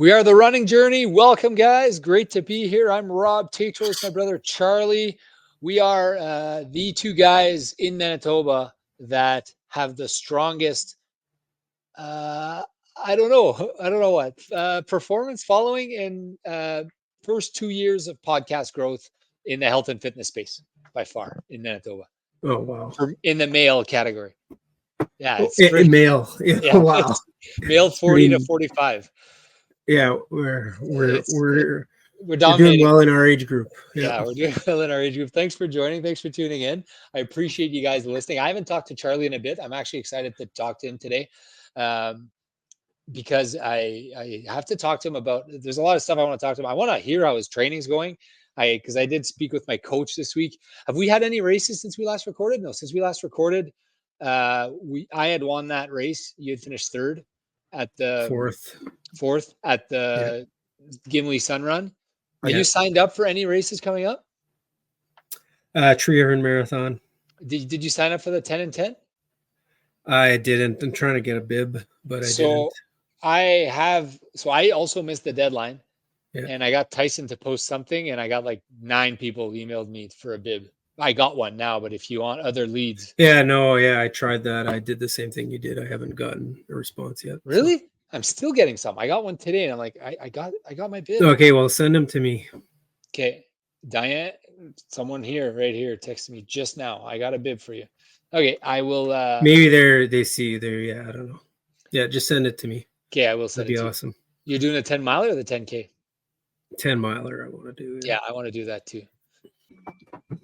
We are the Running Journey. Welcome, guys. Great to be here. I'm Rob Tatros, my brother Charlie. We are the two guys in Manitoba that have the strongest, I don't know what, performance following and first 2 years of podcast growth in the health and fitness space by far in Manitoba. Oh, wow. In the male category. Yeah, it's male. Yeah, wow. Male 40 to 45. Yeah, we're dominating. doing well in our age group. Yeah, we're doing well in our age group. Thanks for joining. Thanks for tuning in. I appreciate you guys listening. I haven't talked to Charlie in a bit. I'm actually excited to talk to him today because I have to talk to him about. There's a lot of stuff I want to talk to him. I want to hear how his training's going. Because I did speak with my coach this week. Have we had any races since we last recorded? No, since we last recorded, I had won that race. You had finished third at the fourth at the Gimli Sun Run. Are you signed up for any races coming up? Triathlon Marathon. Did you sign up for the 10 and 10? I didn't. I'm trying to get a bib, but I didn't. I also missed the deadline. Yeah. And I got Tyson to post something, and I got like 9 people emailed me for a bib. I got one now, but if you want other leads. I tried that. I did the same thing you did. I haven't gotten a response yet. Really? So. I'm still getting some. I got one today, and I'm like, I got my bib. Okay, well, send them to me. Okay. Diane, someone right here texted me just now. I got a bib for you. Okay, I will. Maybe they see there. Yeah, I don't know. Yeah, just send it to me. Okay, I will send it to you. That'd be awesome. You're doing a 10 miler or the 10K? 10 miler I want to do. Yeah, I want to do that too.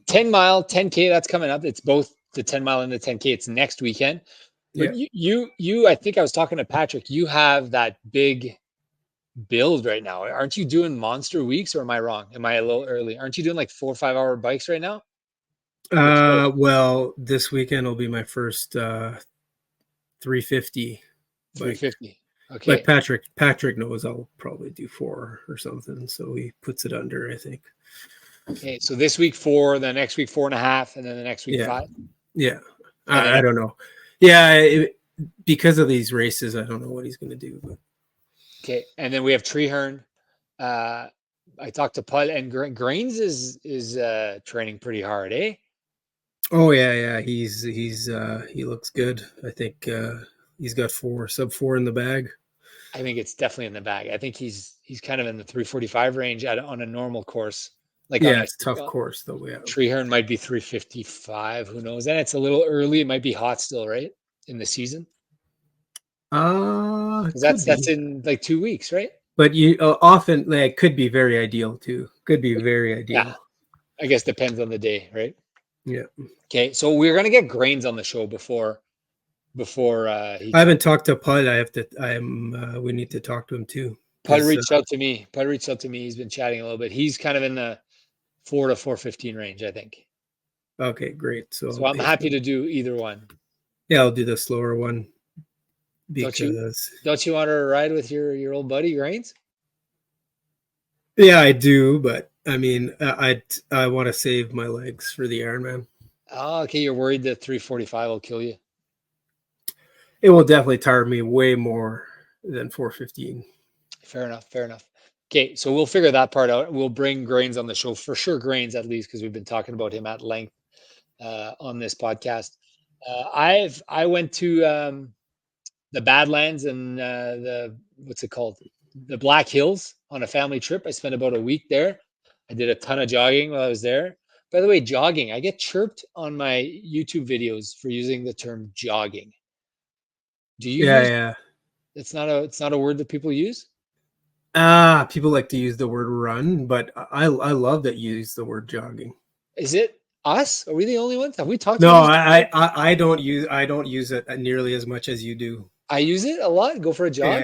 10 mile, 10K, that's coming up. It's both the 10 mile and the 10K. It's next weekend. But you I think I was talking to Patrick. You have that big build right now. Aren't you doing monster weeks, or am I wrong? Am I a little early? Aren't you doing like 4 or 5 hour bikes right now? Well, this weekend will be my first 350. 350. Okay. But Patrick knows I'll probably do 4 or something, so he puts it under, I think. Okay, so this week 4, the next week 4.5, and then the next week 5. Yeah, I don't know. Yeah, because of these races, I don't know what he's going to do. But. Okay, and then we have Treehern. I talked to Pud, and Grains is training pretty hard, eh? Oh yeah. He looks good. I think he's got sub 4 in the bag. I think it's definitely in the bag. I think he's kind of in the 345 range on a normal course. It's a tough course though. Yeah. Treehern might be 355. Who knows? And it's a little early. It might be hot still, right? In the season. That's in like 2 weeks, right? But you often could be very ideal too. Could be very ideal. Yeah. I guess depends on the day, right? Yeah. Okay, so we're gonna get Grains on the show before I haven't talked to Pud. We need to talk to him too. Pud reached out to me. He's been chatting a little bit. He's kind of in the 4 to 415 range, I think. Okay, great. So I'm happy to do either one. Yeah, I'll do the slower one. Don't you want to ride with your old buddy Grains? Yeah, I do, but I mean, I want to save my legs for the Ironman. Oh, okay. You're worried that 345 will kill you. It will definitely tire me way more than 415. Fair enough. Okay, so we'll figure that part out. We'll bring Grains on the show for sure. Grains, at least, because we've been talking about him at length on this podcast. I went to the Badlands and what's it called? The Black Hills on a family trip. I spent about a week there. I did a ton of jogging while I was there. By the way, jogging. I get chirped on my YouTube videos for using the term jogging. Do you? Yeah. It's not a word that people use. People like to use the word run, but I love that you use the word jogging. Is it us? Are we the only ones? Have we talked? No, I don't use it nearly as much as you do. I use it a lot. Go for a jog.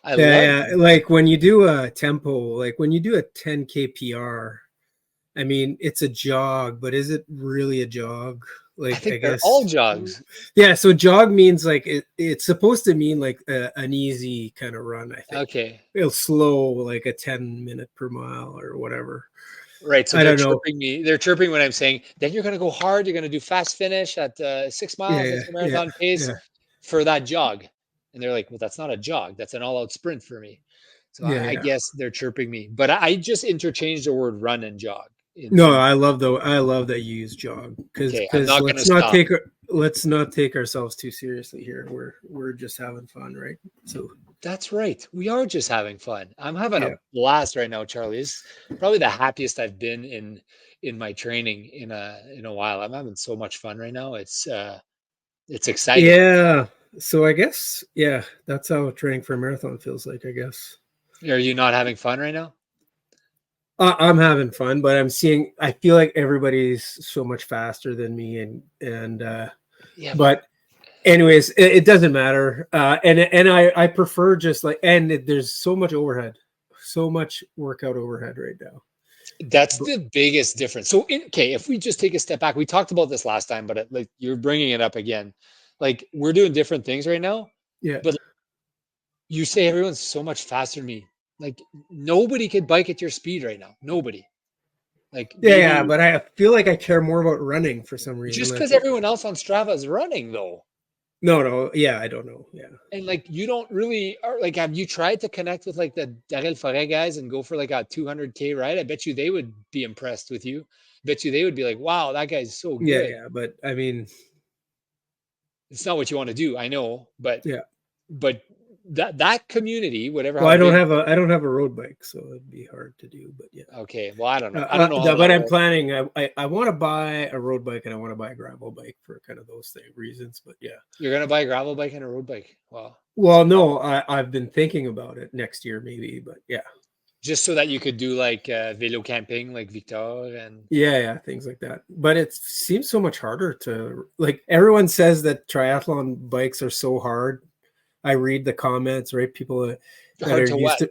Yeah. Like when you do a tempo, like when you do a 10K PR, I mean, it's a jog, but is it really a jog? Like, I think they're all jogs. Yeah, so jog means like it's supposed to mean like an easy kind of run, I think. Okay. It's slow, like a 10-minute per mile or whatever. Right. So they're chirping me. They're chirping when I'm saying, then you're going to go hard. You're going to do fast finish at 6 miles marathon pace for that jog. And they're like, well, that's not a jog. That's an all-out sprint for me. So I Yeah. guess they're chirping me, but I just interchanged the word run and jog No, in. I love that you use jog Okay, I'm because not gonna stop. let's not take ourselves too seriously here. We're just having fun, right? So That's right. We are just having fun. I'm having yeah. a blast right now, Charlie. It's probably the happiest I've been in my training in a while. I'm having so much fun right now. It's exciting. Yeah. So I guess, yeah, that's how training for a marathon feels like, I guess. Are you not having fun right now? I'm having fun, but I feel like everybody's so much faster than me Yeah, but but anyways, it doesn't matter. And I prefer just like, and there's so much workout overhead right now. that's the biggest difference. So, okay, if we just take a step back, we talked about this last time, but like you're bringing it up again. Like we're doing different things right now, Yeah. but you say everyone's so much faster than me. Like nobody could bike at your speed right now. Nobody. Like Yeah, maybe but I feel like I care more about running for some reason. just Like, because everyone else on Strava is running though. no, yeah, I don't know. Yeah. And like you don't really or like have you tried to connect with like the Daryl Forêt guys and go for like a 200K ride? I bet you they would be impressed with you. Bet you they would be like, "Wow, that guy's so Yeah, good." yeah, but I mean, It's not what you want to do, I know, yeah. but that community, whatever Well, how big. I don't have a road bike, so it'd be hard to do. But yeah, Okay, well, I don't know. I don't know how but that I'm works. planning. I want to buy a road bike and I want to buy a gravel bike for kind of those reasons. But yeah. You're gonna buy a gravel bike and a road bike. Wow. Well, no, I've been thinking about it next year maybe, but yeah, Just so that you could do like vélo camping like Victor and yeah, things like that. But it seems so much harder to like. Everyone says that triathlon bikes are so hard. I read the comments, right? People that hard are to used what?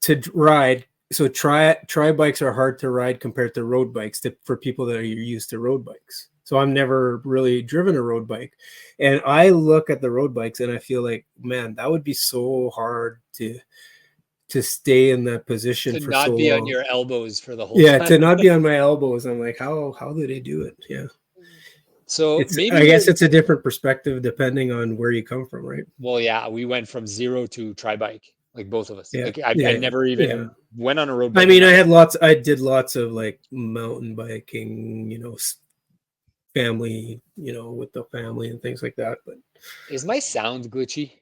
to ride. So tri bikes are hard to ride compared to road bikes for people that are used to road bikes. So I'm never really driven a road bike. And I look at the road bikes and I feel like, man, that would be so hard to stay in that position To for so not be on long. your elbows for the whole Yeah, time. to not be on my elbows. I'm like, how do they do it? Yeah. So It's maybe I guess you're it's a different perspective depending on where you come from, right? well, yeah, we went from zero to tri bike, like both of us. Yeah. Like I Yeah. never Yeah. even went on a road I bike in mean, my life. I did lots of like mountain biking, family, with the family and things like that. But Is my sound glitchy?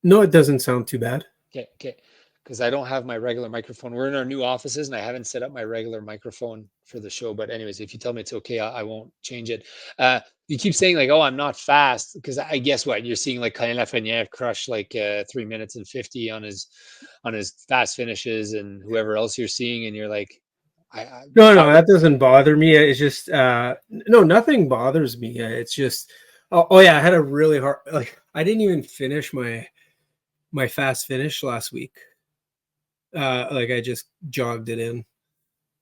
no, it doesn't sound too bad. Okay, okay. Because I don't have my regular microphone. We're in our new offices and I haven't set up my regular microphone for the show. But anyways, if you tell me it's okay, I won't change it. You keep saying like, oh, I'm not fast. Because I guess what you're seeing like Colin Lafreniere crush like 3 minutes and 50 on his fast finishes and whoever else you're seeing, and you're like, No, how no, that doesn't bother me. It's just no, nothing bothers me. It's just oh yeah, I had a really hard like I didn't even finish my fast finish last week. Like I just jogged it in.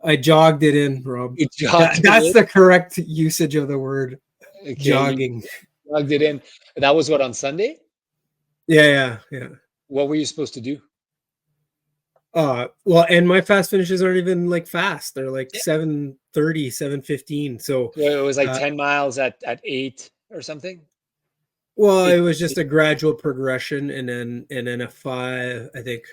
I jogged it in, Rob. you jogged it That's in? the correct usage of the word Okay, you jogging. jogged it in. That was what on Sunday? Yeah. What were you supposed to do? Well, and my fast finishes aren't even like fast. They're like 7:30, 7:15. So, So it was like uh, 10 miles at 8 or something? well, it 8, was just a gradual progression and then a I think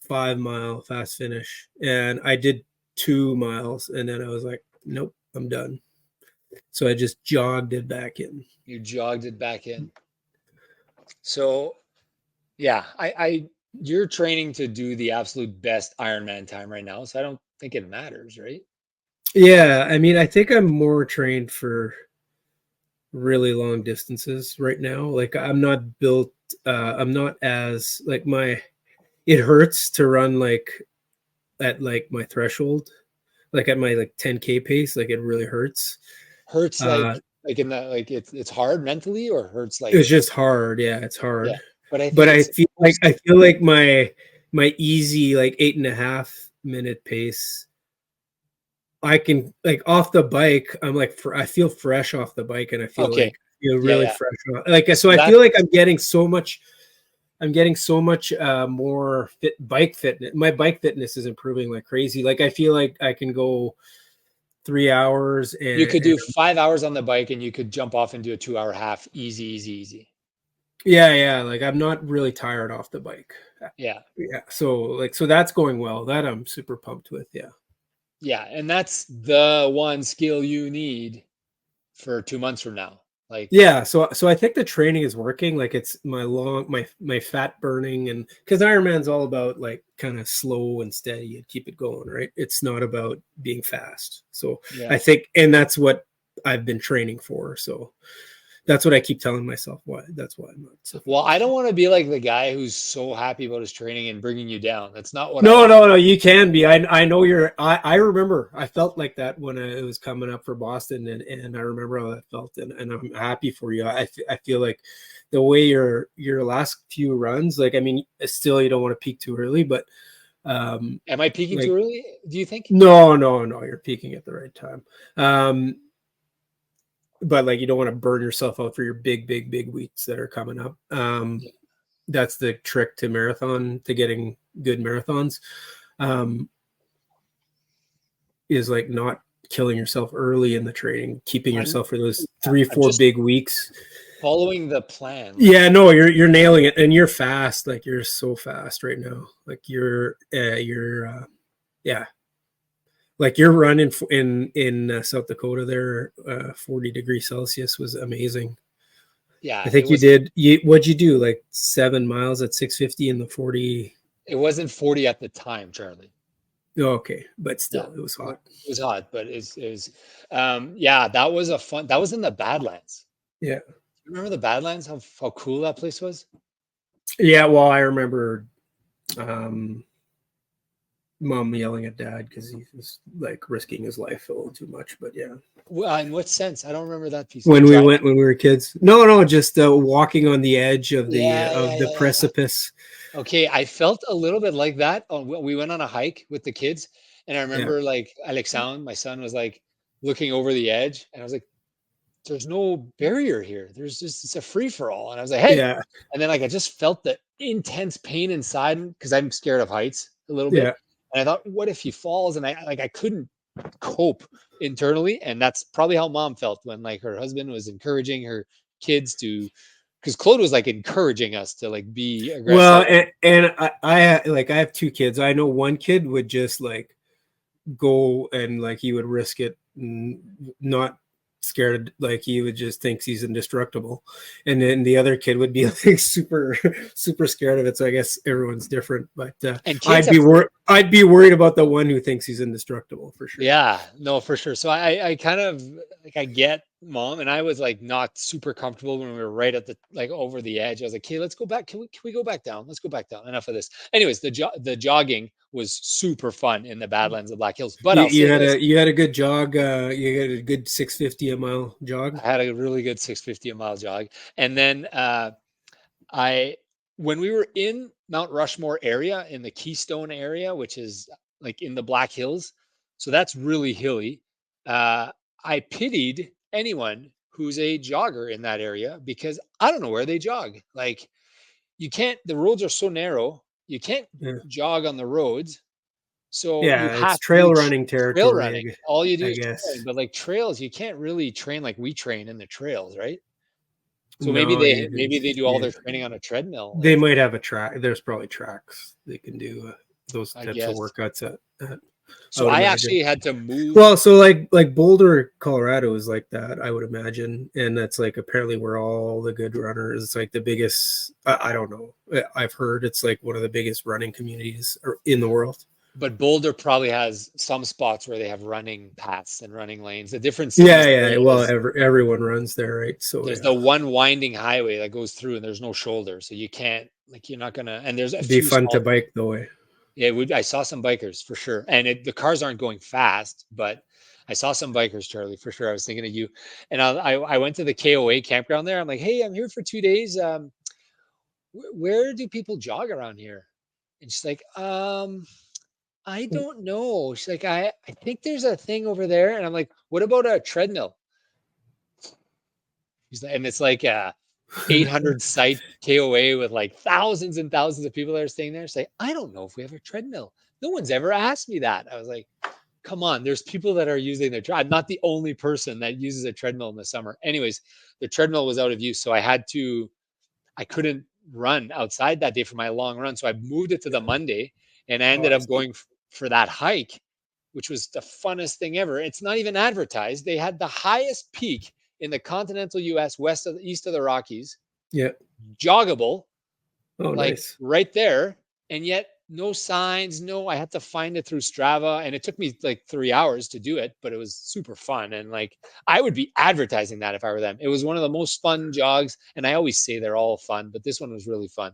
5 mile fast finish. And I did 2 miles and then I was like, nope, I'm done. So I just jogged it back in. you jogged it back in. So yeah, you're training to do the absolute best Ironman time right now, so I don't think it matters, right? Yeah, I mean, I think I'm more trained for really long distances right now. Like I'm not built I'm not as like my it hurts to run like at like my threshold, like at my like 10K pace, like it really hurts. Hurts Uh like in the like it's hard mentally or hurts it's like just hard. Yeah, it's yeah. hard. But I But think it's most I feel like my easy like 8.5 minute pace, I can like off the bike, I'm like I feel fresh off the bike and I feel okay. like Yeah, really yeah. fresh. Like so So I that feel like I'm getting so much more bike fitness. My bike fitness is improving like crazy. Like I feel like I can go 3 hours you could and do 5 hours on the bike and you could jump off and do a 2 hour half easy, easy, easy. yeah, like I'm not really tired off the bike Yeah. Yeah. So that's going well. That I'm super pumped with. Yeah. Yeah. And that's the one skill you need for 2 months from now. Like, Yeah, so I think the training is working. Like it's my fat burning, and because Ironman's all about like kind of slow and steady and keep it going, right? It's not about being fast. So yeah. I think, and that's what I've been training for. So that's what I keep telling myself. That's why I'm not so Well, I fast. don't want to be like the guy who's so happy about his training and bringing you down. That's not what I No, want. no, no. You can be. I know you're. I remember. I felt like that when it was coming up for Boston, and I remember how that felt, and I'm happy for you. I feel like the way your last few runs, like I mean, still you don't want to peak too early, but Am I peaking too like early? Do you think? no, no, no, you're peaking at the right time. But like you don't want to burn yourself out for your big weeks that are coming up. Yeah. That's the trick to getting good marathons. Um, is like not killing yourself early in the training, keeping I'm, yourself for those 3-4 just big weeks. following the plan. Like, Yeah, no, you're nailing it, and you're fast. Like you're so fast right now. Like yeah, like your run in South Dakota there, 40 degrees Celsius was amazing. yeah, I think you did. What'd you do? Like 7 miles at 650 in the 40. it wasn't 40 at the time, Charlie. Oh, okay, but Yeah, still, it was hot. it was hot, but it was, yeah, that was a fun, that was in the Badlands. Yeah, You remember the Badlands? How cool that place was? yeah. Well, I remember um, mom yelling at dad because he was like risking his life a little too much. But yeah, Well, in what sense? I don't remember that piece. when we Driving? went when we were kids. No, no, just walking on the edge of Yeah, yeah, the yeah, yeah. precipice. Okay, I felt a little bit like that. We went on a hike with the kids, and I Yeah, remember like Alexandre, my son, was like looking over the edge, and I was like, "There's no barrier here. There's just it's a free for all." And I was like, "Hey!" yeah, And then like I just felt the intense pain inside because I'm scared of heights a little bit, yeah, and I thought, "What if he falls?" And I couldn't cope internally, and that's probably how mom felt when like her husband was encouraging her kids to, because Claude was like encouraging us to like be aggressive. well, and I like I have two kids. I know one kid would just like go and like he would risk it, not scared, like he would just thinks he's indestructible, and then the other kid would be like super scared of it. So I guess everyone's different, but And kids have, I'd be worried about the one who thinks he's indestructible for sure. yeah, no, for sure. So I kind of like I get mom, and I was like not super comfortable when we were right at the like over the edge. I was like, "Okay, let's go back. Can we go back down? Let's go back down. Enough of this." Anyways, the jogging was super fun in the Badlands of Black Hills. But I'll say this: You had a good jog. You had a good 650 a mile jog. I had a really good 650 a mile jog, and then I when we were in Mount Rushmore area in the Keystone area, which is like in the Black Hills, so that's really hilly. Uh, I pitied anyone who's a jogger in that area because I don't know where they jog. Like you can't, the roads are so narrow, you can't Yeah, jog on the roads. So you yeah, it's have to do trail running trail running. territory, All you do I is trail running, guess. but like trails, you can't really train like we train in the trails, right? So maybe No, they do all their training on a treadmill. they Like might have a track. There's probably tracks they can do those I types of guess. workouts at I So would I imagine. actually had to move. Well, so like Boulder, Colorado is like that, I would imagine, and that's like apparently where all the good runners. It's like the biggest. I don't know. I've heard it's like one of the biggest running communities in the world. But Boulder probably has some spots where they have running paths and running lanes. The difference in Yeah, this yeah. world Well, is everyone runs there, right? So there's yeah, the one winding highway that goes through and there's no shoulder. So you can't like you're not gonna and there's a it'd be few fun to small bike the way. yeah, I saw some bikers for sure. And the cars aren't going fast, but I saw some bikers, Charlie, for sure. I was thinking of you. And I went to the KOA campground there. I'm like, hey, I'm here for 2 days. Where do people jog around here? And she's like, I don't know. She's like, I think there's a thing over there. And I'm like, what about a treadmill? She's like, and it's like 800 site KOA with like thousands and thousands of people that are staying there. Say, I don't know if we have a treadmill. No one's ever asked me that. I was like, come on, there's people that are using their I'm not the only person that uses a treadmill in the summer. Anyways, the treadmill was out of use. So I couldn't run outside that day for my long run. So I moved it to the Monday, and I Oh, ended I up see. going for that hike, which was the funnest thing ever. It's not even advertised. They had the highest peak in the continental US, east of the Rockies, Yeah. joggable, Oh, like nice. right there. And yet no signs, no, I had to find it through Strava, and it took me like 3 hours to do it, but it was super fun. And like, I would be advertising that if I were them. It was one of the most fun jogs. And I always say they're all fun, but this one was really fun.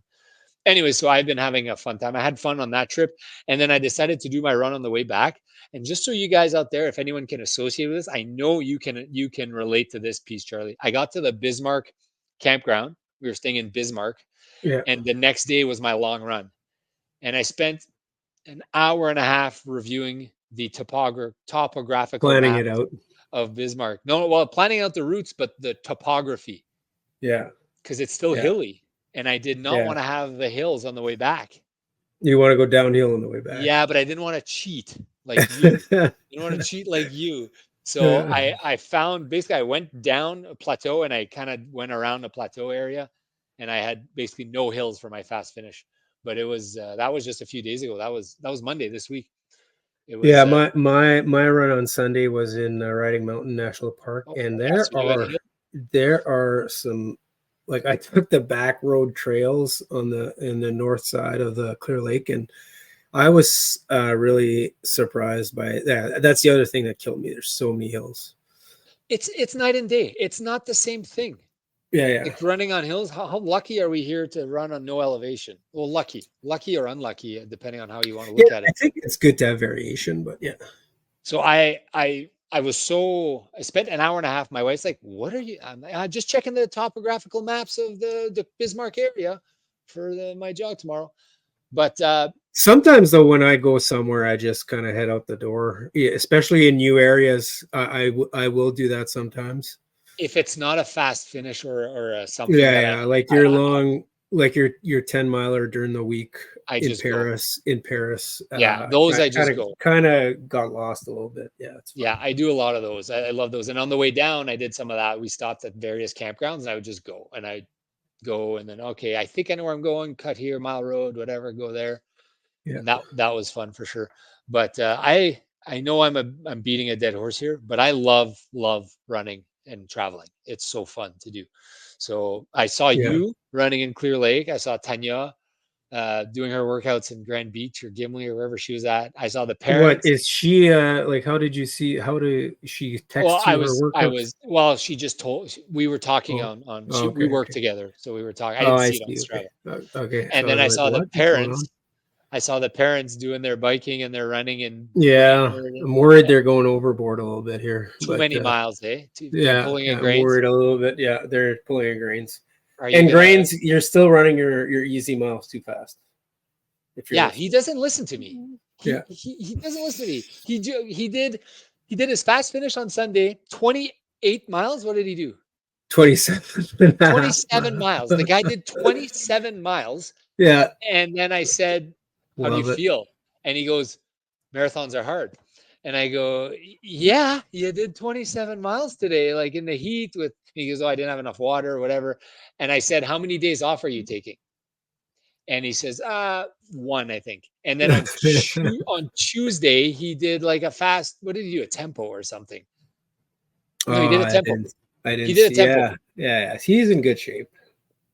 Anyway, so I've been having a fun time. I had fun on that trip. And then I decided to do my run on the way back. And just so you guys out there, if anyone can associate with this, I know you can relate to this piece, Charlie. I got to the Bismarck campground. We were staying in Bismarck, Yeah. and the next day was my long run. And I spent an hour and a half reviewing the topographical Planning map it out. of Bismarck. No, well, planning out the routes, but the topography, Yeah. because it's still Yeah. hilly. And I did not Yeah. want to have the hills on the way back. You want to go downhill on the way back. Yeah, but I didn't want to cheat like you. I didn't want to cheat like you. So I found, basically, I went down a plateau and I kind of went around the plateau area, and I had basically no hills for my fast finish. But it was that was just a few days ago. That was Monday this week. It Yeah, was my run on Sunday was in Riding Mountain National Park, oh, and yeah. So you had hills. there are some, like, I took the back road trails on the in the north side of the Clear Lake, and I was really surprised by that. That's the other thing that killed me. There's so many hills. It's night and day. It's not the same thing. Yeah, yeah. Like running on hills. How lucky are we here to run on no elevation? Well, lucky or unlucky, depending on how you want to Yeah, look at I it. think it's good to have variation, but yeah. So I spent an hour and a half. My wife's like, "What are you?" I'm like, "I'm just checking the topographical maps of the Bismarck area for my jog tomorrow." But Sometimes though, when I go somewhere, I just kind of head out the door, yeah, especially in new areas. I will do that sometimes. if it's not a fast finish or something Yeah, that yeah. Like I, your I long, like your 10 miler during the week I in just go. Paris. In Paris, Yeah, those I I just go. kind of got lost a little bit. Yeah, it's fun. Yeah, I do a lot of those. I love those. And on the way down, I did some of that. We stopped at various campgrounds, and I would just go. And I go, and then, okay, I think I know where I'm going. Cut here, mile road, whatever. Go there. Yeah, And that was fun for sure. But I know I'm beating a dead horse here, but I love running and traveling. It's so fun to do. So I saw yeah. you running in Clear Lake. I saw Tanya doing her workouts in Grand Beach or Gimli or wherever she was at. I saw the What parents. is she? Like, how did you see? How did she Well, text you her I workouts? was well. She just told, we were talking Oh, on oh, we okay, worked okay. together, so we were talking. I Oh, didn't I see it on see. Okay, Strava. okay. And So I then was I like, saw the what's going parents. on? I saw the parents doing their biking and their running in Yeah, Brainerd. I'm worried they're going overboard a little bit here, Too but many miles, eh? They're yeah, pulling in yeah, I'm grains. worried a little bit. Yeah, they're pulling in grains. Are you And gonna? grains, you're still running your easy miles too fast. If Yeah, you're, he doesn't listen to me. yeah, He doesn't listen to me. He did his fast finish on Sunday. 28 miles. What did he do? 27 and a half 27 miles. The guy did 27 miles. Yeah, And then I said, "How do you love it. feel?" And he goes, "Marathons are hard." And I go, "Yeah, you did 27 miles today, like in the heat with." He goes, "Oh, I didn't have enough water or whatever." And I said, "How many days off are you taking?" And he says, one, I think. And then on Tuesday, he did like a fast. What did he do? A tempo or something? No, he Oh, did a tempo. I He didn't did a see. tempo. Yeah, yeah, he's in good shape,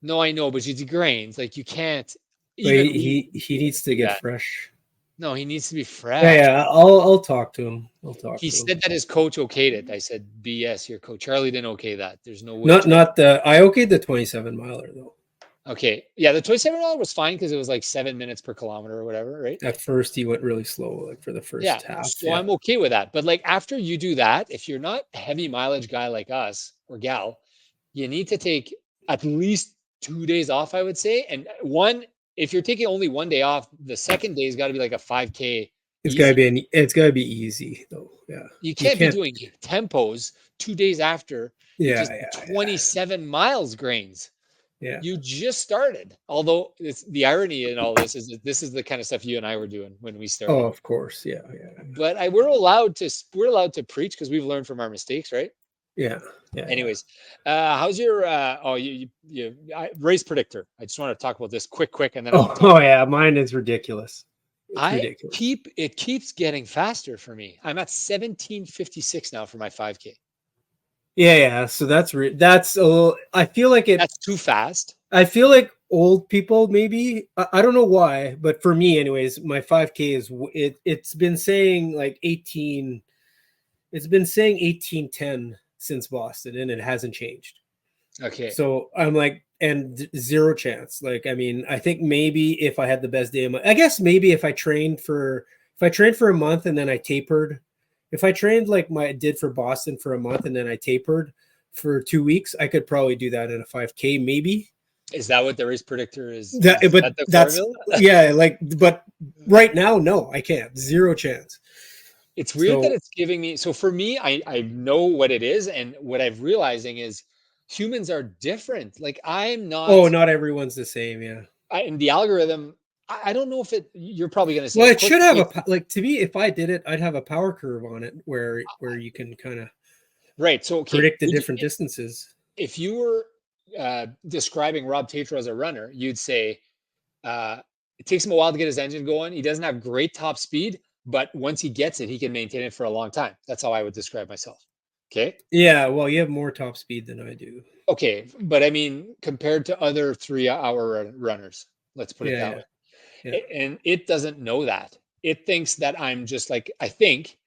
No, I know, but you do grains. Like you can't. but Even we he needs to do get that. fresh. No, he needs to be Yeah, fresh. yeah. I'll talk to him. I'll talk He to him. said that his coach okayed it. I said, BS, your coach. Charlie didn't okay that. There's no way, Not Charlie. not the I okayed the 27 miler though. Okay. Yeah, the 27 was fine because it was like 7 minutes per kilometer or whatever, right? At first, he went really slow, like for the Yeah. first half. So Yeah, I'm okay with that. But like after you do that, if you're not a heavy mileage guy like us or gal, you need to take at least 2 days off, I would say. And if you're taking only one day off, the second day's got to be like a 5K easy. it's gotta be easy though. Yeah, You you can't be can't. doing tempos 2 days after you Yeah, just did yeah, yeah, 27 miles grains. yeah. You just started. Although the irony in all this is that this is the kind of stuff you and I were doing when we Oh, started. of course. Yeah, yeah. But we're allowed to preach because we've learned from our mistakes, right? Yeah. Yeah. Anyways, how's your race predictor? I just want to talk about this quick, and then I'll talk. Oh yeah, mine is ridiculous. It's I ridiculous. it keeps getting faster for me. I'm at 17:56 now for my 5K. Yeah. So that's that's a little. I feel like it. That's too fast. I feel like old people maybe. I don't know why, but for me, anyways, my 5K is It's been saying like 18. It's been saying 18:10 since Boston, and it hasn't changed. Okay. So I'm like, and zero chance. Like, I mean, I think maybe if I had the best day of my, I guess maybe if I trained for a month and then I tapered, if I trained like I did for Boston for a month and then I tapered for 2 weeks, I could probably do that in a 5K, maybe. Is that what the race predictor is? That, Is but that the that's formula? yeah, like, but right now, no, I can't. Zero chance. It's weird that So, it's giving me. So for me, I know what it is, and what I'm realizing is humans are different. Like I'm oh, not. not everyone's the same. Yeah. In the algorithm, I don't know if it. You're probably going to say, Well, of it course, should it have takes. like to me. If I did it, I'd have a power curve on it where you can kind of Right. So okay, predict the different distances. if you were describing Rob Tatro as a runner, you'd say uh, it takes him a while to get his engine going. He doesn't have great top speed, but once he gets it, he can maintain it for a long time. That's how I would describe myself. Okay. Yeah, well, you have more top speed than I do. Okay. But I mean, compared to other 3 hour runners, let's put it Yeah, that yeah, way. yeah. And it doesn't know that. It thinks that I'm just like, I think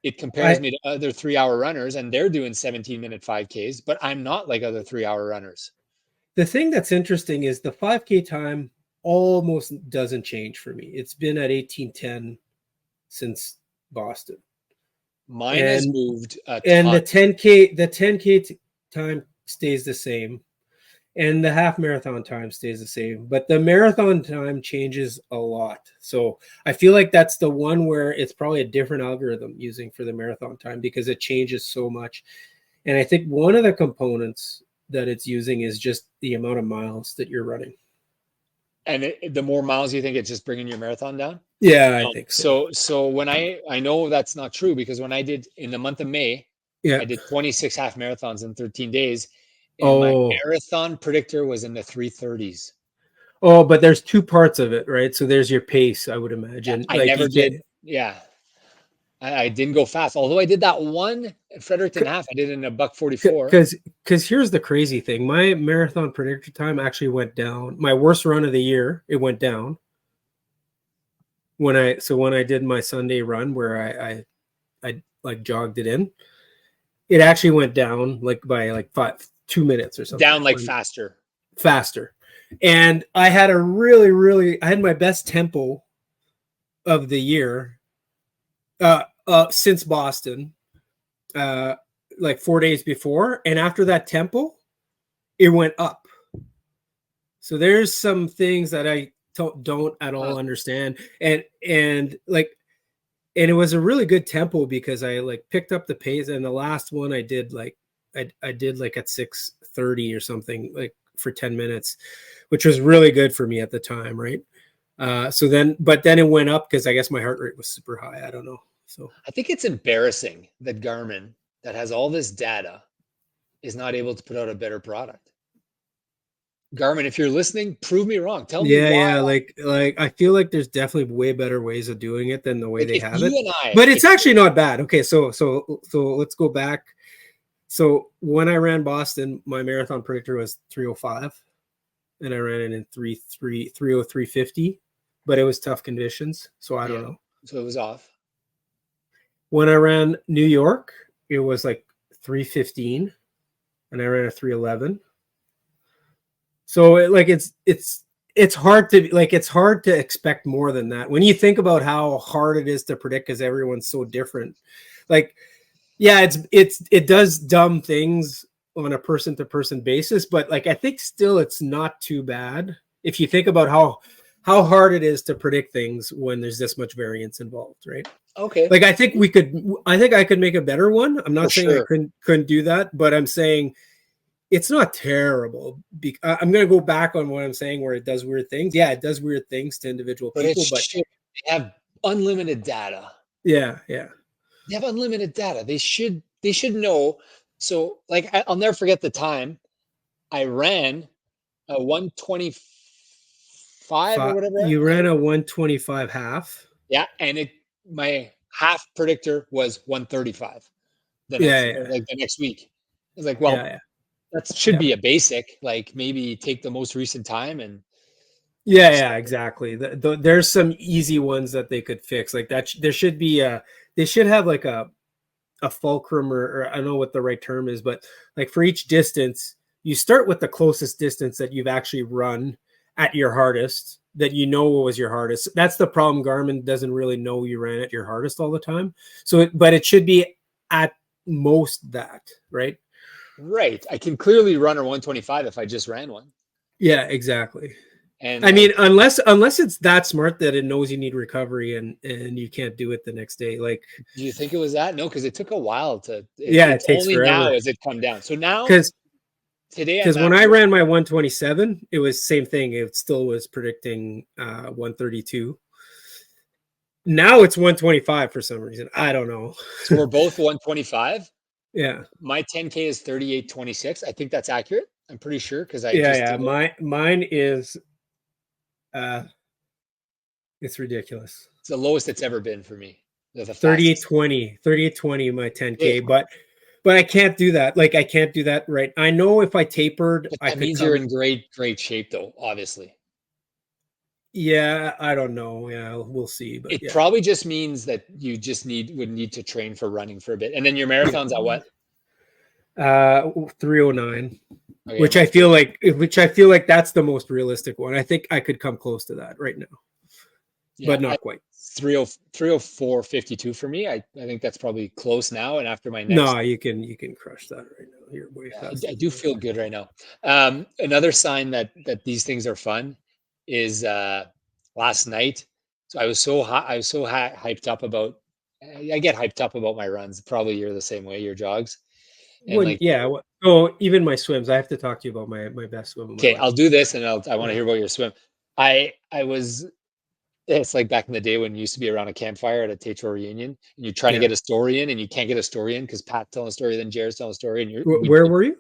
it compares I me to other 3 hour runners and they're doing 17-minute 5Ks, but I'm not like other 3 hour runners. The thing that's interesting is the 5K time almost doesn't change for me. It's been at 18:10 since Boston. Mine has And moved a and ton. the 10K time stays the same and the half marathon time stays the same, but the marathon time changes a lot. So I feel like that's the one where it's probably a different algorithm using for the marathon time because it changes so much. And I think one of the components that it's using is just the amount of miles that you're running. And the more miles you think it's just bringing your marathon down. Yeah, I think so. So when I know that's not true because when I did in the month of May, Yeah. I did 26 half marathons in 13 days, and my Oh, marathon predictor was in the 330s. oh, but there's two parts of it, right? So there's your pace, I would imagine. I Like never you get did. Yeah, I didn't go fast. Although I did that one Fredericton half, I did it in a buck 44. because here's the crazy thing. My marathon predictor time actually went down. My worst run of the year, it went down. When I did my Sunday run where I like jogged it in, it actually went down like by like 2 minutes or something. Down like faster. Faster. And I had I had my best tempo of the year since Boston, like 4 days before. And after that tempo, it went up. So there's some things that I don't at all understand. And like, and it was a really good tempo because I like picked up the pace. And the last one I did like, I did like at 6:30 or something, like for 10 minutes, which was really good for me at the time. Right. But then it went up because I guess my heart rate was super high. I don't know. So I think it's embarrassing that Garmin, that has all this data, is not able to put out a better product. Garmin, if you're listening, prove me wrong. Tell me yeah, why. yeah, like I feel like there's definitely way better ways of doing it than the way Like they if have it. you and I, But it's if actually not bad. Okay, so let's go back. So when I ran Boston, my marathon predictor was 3:05 and I ran it in 3:03:50, but it was tough conditions, so I don't yeah, know. so it was off. When I ran New York, it was like 3:15 and I ran a 3:11. So it's hard to expect more than that when you think about how hard it is to predict because everyone's so different. Like, yeah, it does dumb things on a person to person basis, but like I think still it's not too bad if you think about how hard it is to predict things when there's this much variance involved, right? Okay, Like I think I could make a better one. I'm for not saying I sure. couldn't do that, but I'm saying it's not terrible. I'm going to go back on what I'm saying where it does weird things. Yeah, it does weird things to individual But it people, but should. They have unlimited data. yeah, yeah. They have unlimited data. They should know. So like I'll never forget the time I ran a 125 or whatever. You ran a 125 half. Yeah, and my half predictor was 135 Yeah, yeah, the next week. I was like, yeah, well, yeah. that should Yeah. be a basic, like maybe take the most recent time and Yeah, so yeah, exactly. There's some easy ones that they could fix. Like that, there should be a. They should have like a fulcrum, or I don't know what the right term is, but like for each distance, you start with the closest distance that you've actually run at your hardest. That you know was your hardest. That's the problem. Garmin doesn't really know you ran at your hardest all the time. But it should be at most that, right? right. I can clearly run a 125 if I just ran one. Yeah, exactly. And I mean, like, unless it's that smart that it knows you need recovery and you can't do it the next day. Like, do you think it was that? No, because it took a while yeah, it it's takes only now forever. as it come down. So now Because today I'm because at when I ran my 127, it was same thing. It still was predicting 132. Now it's 125 for some reason. I don't know. so we're both 125. Yeah, My 10K is 38:26. I think that's accurate. I'm pretty sure because I yeah, just yeah. did it. Mine is uh it's ridiculous. It's the lowest it's ever been for me. The fastest. 3820 my 10K, Hey, but I can't do that. Like I can't do that right. I know if I tapered, but I that could means you're come. in great shape though, obviously. Yeah, I don't know. Yeah, we'll see. But It yeah, probably just means that you just would need to train for running for a bit. And then your marathon's at what? 309, Okay, mine's which I feel like that's the most realistic one. I think I could come close to that right now, yeah, but not quite. 304.52 for me. I think that's probably close now. And after my next, No, you can crush that right now. You're way yeah, faster I than do me. feel good right now. Another sign that these things are fun is last night. So I was so hyped up about. I get hyped up about my runs. Probably you're the same way. Your jogs and When like, yeah, oh, even my swims. I have to talk to you about my best swim of my okay, life. I'll do this, and I want to Yeah, hear about your swim. I was It's like back in the day when you used to be around a campfire at a Tetro reunion, and you're trying to yeah. get a story in, and you can't get a story in because Pat's telling a story, then Jared's telling a story, and Where were you?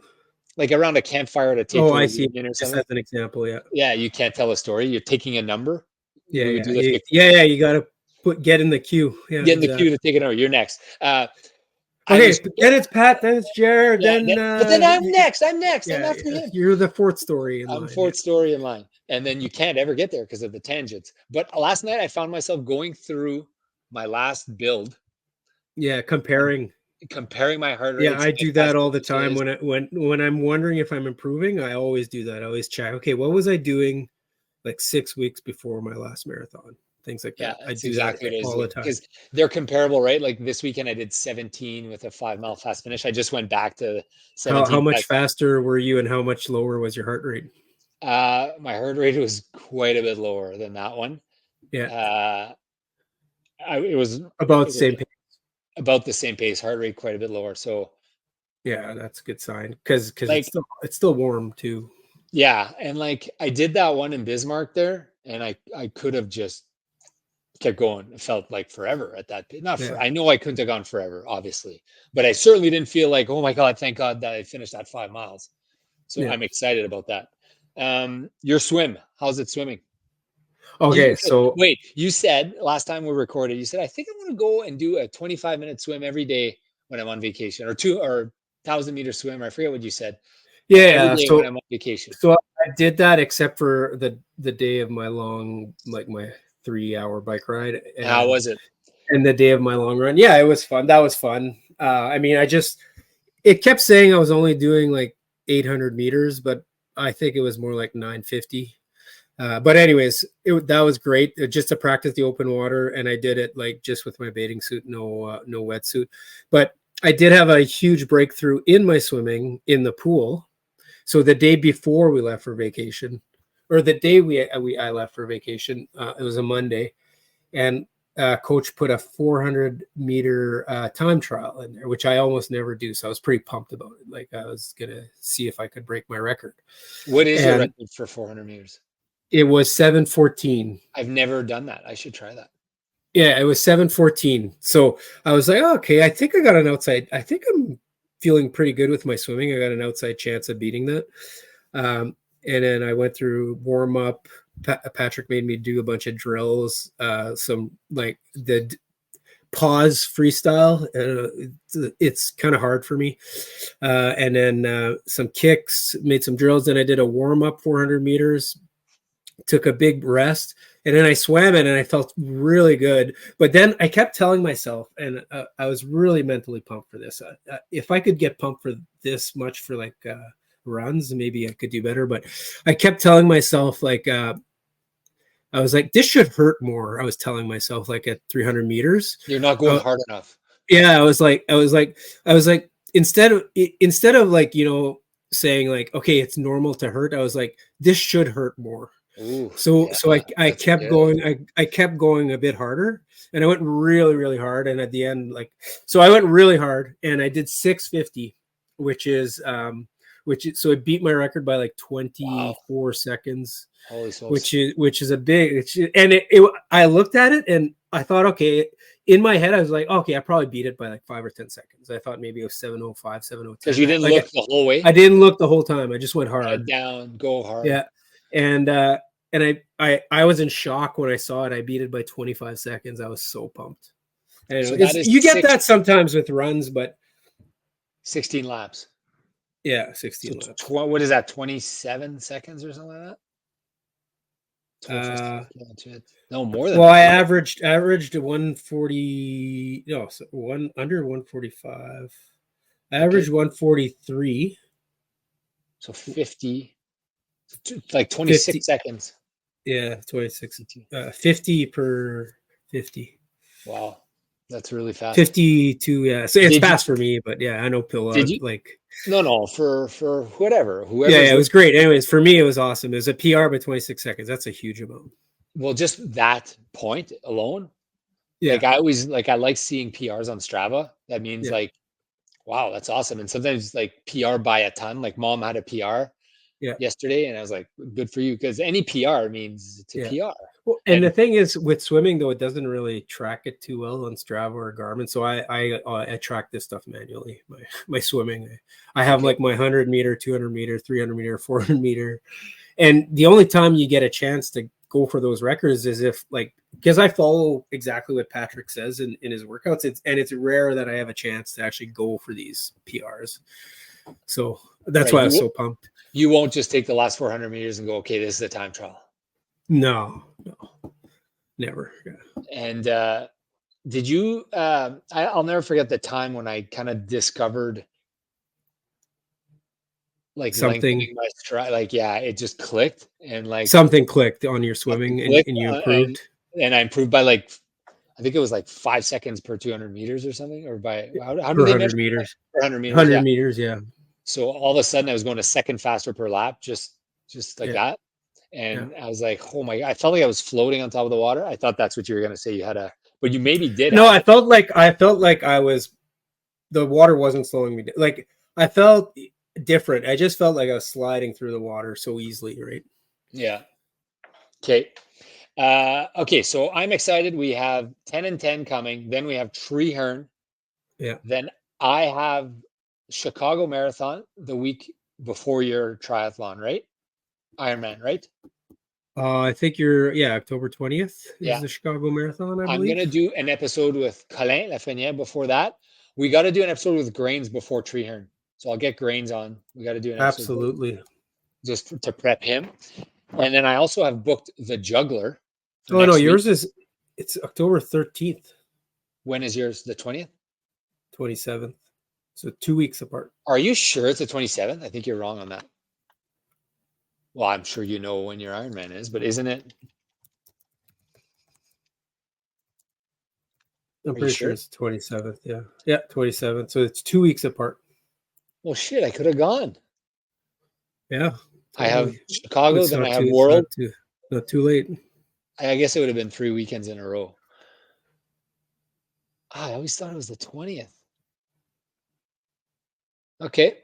like around a campfire at a Oh, Tetro I see. reunion or Just something. as an example, yeah, Yeah, you can't tell a story. You're taking a number. yeah, We would yeah, do this. yeah, yeah. You got to get in the queue. Yeah, Get in the queue exactly. to take a number. You're next. I was Okay, then it's Pat, then it's Jared, Yeah, then but then I'm next. I'm next. I'm yeah, after yeah, him. you're the fourth story in I'm line. Yeah, fourth story in line, and then you can't ever get there because of the tangents. But last night I found myself going through my last build yeah. and Comparing. comparing my heart Yeah, rates, I my do fast that all the time finishes. when I'm wondering if I'm improving. I always do that. I always check. Okay, what was I doing like 6 weeks before my last marathon? Things like Yeah, that. I that's do that exactly what I was all the doing time. because they're comparable, right? Like this weekend, I did 17 with a 5 mile fast finish. I just went back to How 17 much fast. faster were you, and how much lower was your heart rate? My heart rate was quite a bit lower than that one. Yeah, Uh, it was about same pace. about the same pace, heart rate quite a bit lower. So Yeah, that's a good sign because like, it's still warm too. yeah, and like I did that one in Bismarck there, and I could have just kept going. It felt like forever at that. Not for Yeah, I know I couldn't have gone forever, obviously, but I certainly didn't feel like, oh my God, thank God that I finished that 5 miles. So yeah. I'm excited about that. Your swim, how's it swimming? Okay, Okay, so wait, you said last time we recorded, you said I think I'm going to go and do a 25-minute swim every day when I'm on vacation, or 1,000 meter swim. I forget what you said. Every yeah, day when I'm on vacation. so I did that except for the day of my long, like my 3 hour bike ride, How was it? and the day of my long run. Yeah, it was fun. That was fun. I mean, it kept saying I was only doing like 800 meters, but I think it was more like 950. But anyways, that was great, just to practice the open water, and I did it like just with my bathing suit, no wetsuit. But I did have a huge breakthrough in my swimming in the pool. So the day before we left for vacation, or the day I left for vacation, it was a Monday, and coach put a 400-meter time trial in there, which I almost never do. So I was pretty pumped about it. Like I was gonna see if I could break my record, What is your and record for 400 meters? it was 7:14. I've never done that. I should try that. Yeah, it was 7:14. So I was like, oh, okay, I think I got an outside. I think feeling pretty good with my swimming. I got an outside chance of beating that. And then I went through warm up. Patrick made me do a bunch of drills, some like the pause freestyle. It's kind of hard for me. And then some kicks, made some drills. Then I did a warm up 400 meters, took a big rest, and then I swam it and I felt really good. But then I kept telling myself, and I was really mentally pumped for this. If I could get pumped for this much for like runs, maybe I could do better. But I kept telling myself like, I was like, this should hurt more. I was telling myself like at 300 meters. You're not going hard enough. Yeah. I was like, instead of like, saying like, okay, it's normal to hurt. I was like, this should hurt more. Ooh, so I kept good. going. I kept going a bit harder, and I went really, really hard. And at the end, so I went really hard, and I did 650, so it beat my record by like 24 seconds. Holy smokes. which is a big, I looked at it and I thought, okay, in my head I was like, okay, I probably beat it by like 5 or 10 seconds. I thought maybe it was 7:05, 7:10. Because you didn't look the whole way. I didn't look the whole time. I just went hard. Head down, go hard. Yeah, and I was in shock when I saw it. I beat it by 25 seconds. I was so pumped. And So you get that sometimes with runs, but 16 laps. Yeah, 16 laps. What is that? 27 seconds or something like that? No, more than well, that. I averaged 140. No, so under 145. I averaged 143. So 50, like 26 50. Seconds. Yeah, 26. 50 per 50. Wow, that's really fast. 52. Yeah, so it's fast for me, but yeah, I know No, for whoever. Yeah, it was great. Anyways, for me, it was awesome. It was a PR by 26 seconds. That's a huge amount. Well, just that point alone. Yeah. Like I like seeing PRs on Strava. That means like, wow, that's awesome. And sometimes like PR by a ton. Like mom had a PR yesterday, and I was like, good for you, because any PR means it's a PR. Well, and the thing is, with swimming though, it doesn't really track it too well on Strava or Garmin. So I track this stuff manually. My swimming, I have like my 100 meter, 200 meter, 300 meter, 400 meter, and the only time you get a chance to go for those records is if because I follow exactly what Patrick says in his workouts. It's rare that I have a chance to actually go for these PRs. So that's why I was so pumped. You won't just take the last 400 meters and go, okay, this is a time trial. No, never. Yeah. And did you? I'll never forget the time when I kind of discovered something. My stride. It just clicked, and something clicked on your swimming, and you improved. And I improved by I think it was 5 seconds per 200 meters or something, or by how do they measure meters? 100 meters. 100 meters, yeah. So all of a sudden I was going a second faster per lap, just like that. And I was like, oh my God, I felt like I was floating on top of the water. I thought that's what you were going to say. You had but you maybe did. No, I felt like the water wasn't slowing me down. Like I felt different. I just felt like I was sliding through the water so easily. Right. Yeah. Okay. Okay. So I'm excited. We have 10 and 10 coming. Then we have Treehern. Yeah. Then I have Chicago Marathon the week before your triathlon, right? Ironman, right? I think October 20th is the Chicago Marathon, I believe. I'm going to do an episode with Colin Lafreniere before that. We got to do an episode with Grains before Treehern. So I'll get Grains on. We got to do an episode. Absolutely. Just to prep him. And then I also have booked the Juggler. Oh, no, yours it's October 13th. When is yours? The 20th? 27th. So 2 weeks apart. Are you sure it's the 27th? I think you're wrong on that. Well, I'm sure you know when your Ironman is, but isn't it? I'm pretty sure it's 27th. Yeah. Yeah, 27th. So it's 2 weeks apart. Well, shit, I could have gone. Yeah. I have Chicago, then I have World. Not too late. I guess it would have been 3 weekends in a row. I always thought it was the 20th. Okay.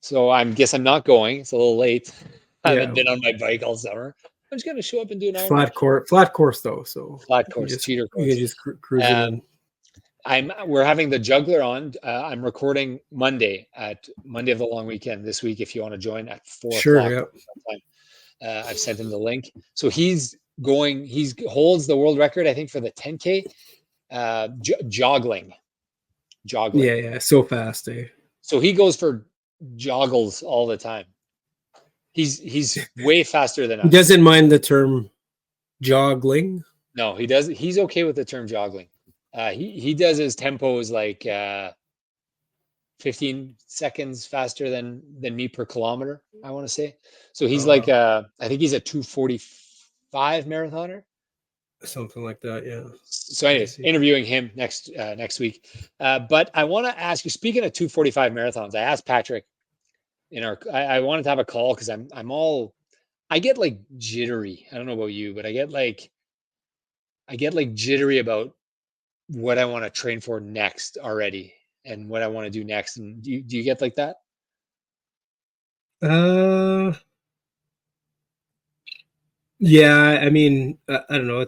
So I guess I'm not going. It's a little late. I haven't been on my bike all summer. I'm just going to show up and do an Ironman. Flat course though. So flat course, cheater course. You can just cruise it in. We're having the juggler on. I'm recording Monday of the long weekend this week. If you want to join at 4 Sure. o'clock Yeah. sometime. I've sent him the link. So he holds the world record, I think, for the 10K joggling. Yeah. Yeah. So fast, eh? So he goes for joggles all the time. He's way faster than He us. doesn't mind the term joggling. No, he does. He's okay with the term joggling. He does his tempos like 15 seconds faster than me per kilometer, I want to say. So he's like I think he's a 2:45 marathoner. Something like that, yeah. So anyways, interviewing him next week. But I want to ask you, speaking of 2:45 marathons, I asked Patrick I wanted to have a call because I get like jittery. I don't know about you, but I get like jittery about what I want to train for next already and what I want to do next. And do you get like that? Yeah, I mean, I don't know.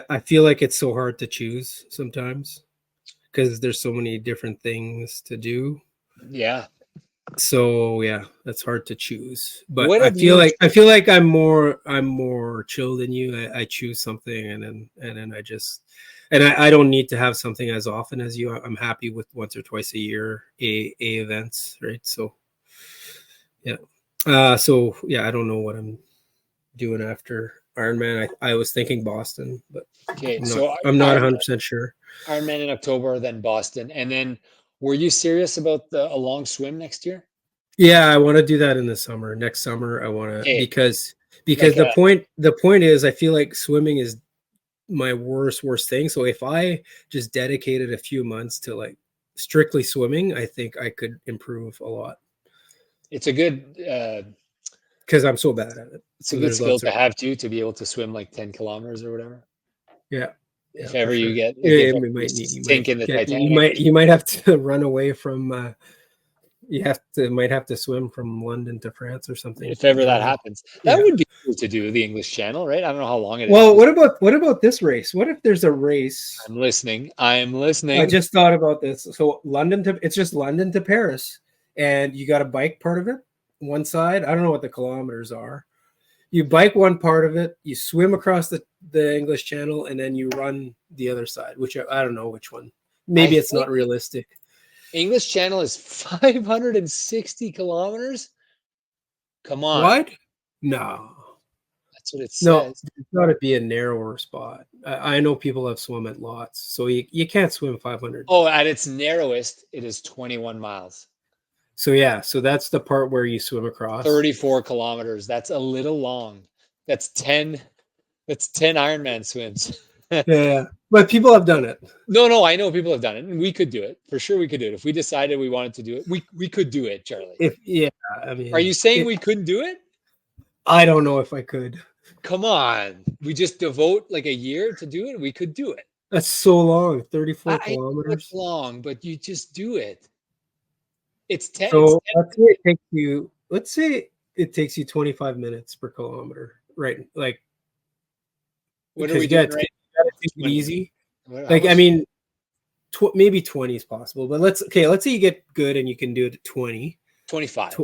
I feel like it's so hard to choose sometimes because there's so many different things to do. Yeah. So yeah, that's hard to choose. But What I have feel you like I'm more chill than you. I choose something and then I don't need to have something as often as you. I'm happy with once or twice a year a events, right? So yeah. So yeah, I don't know what I'm doing after Ironman. I was thinking Boston, but Okay, I'm not 100% sure. Ironman in October, then Boston, and then were you serious about a long swim next year? Yeah, I want to do that in the summer. Next summer, I want to because Like the point is I feel like swimming is my worst thing. So if I just dedicated a few months to like strictly swimming, I think I could improve a lot. It's a good because I'm so bad at it. It's a good skill to have too, to be able to swim like 10 kilometers or whatever. Yeah. If ever sure. you get like, you might have to run away from might have to swim from London to France or something. If ever that happens. That would be cool to do, the English Channel, right? I don't know how long it is. Well, what about this race? What if there's a race? I'm listening. I just thought about this. So it's just London to Paris, and you got a bike part of it, one side. I don't know what the kilometers are. You bike one part of it, you swim across the English Channel, and then you run the other side, which I don't know which one. Maybe it's not realistic. English Channel is 560 kilometers. Come on. What? No. That's what it says. No, it's got to be a narrower spot. I know people have swum at lots, so you can't swim 500. Oh, at its narrowest, it is 21 miles. So yeah, so that's the part where you swim across. 34 kilometers. That's a little long. That's 10 Ironman swims. Yeah, but people have done it. No, I know people have done it, and we could do it. For sure we could do it. If we decided we wanted to do it, we could do it, Charlie. I mean, are you saying we couldn't do it? I don't know if I could. Come on. We just devote like a year to do it. We could do it. That's so long, 34 kilometers. It's long, but you just do it. It's 10. So let's say it takes you 25 minutes per kilometer, right? Like, what are we doing? Right? Take it easy. I mean, maybe 20 is possible, but let's say you get good and you can do it at 20. 25.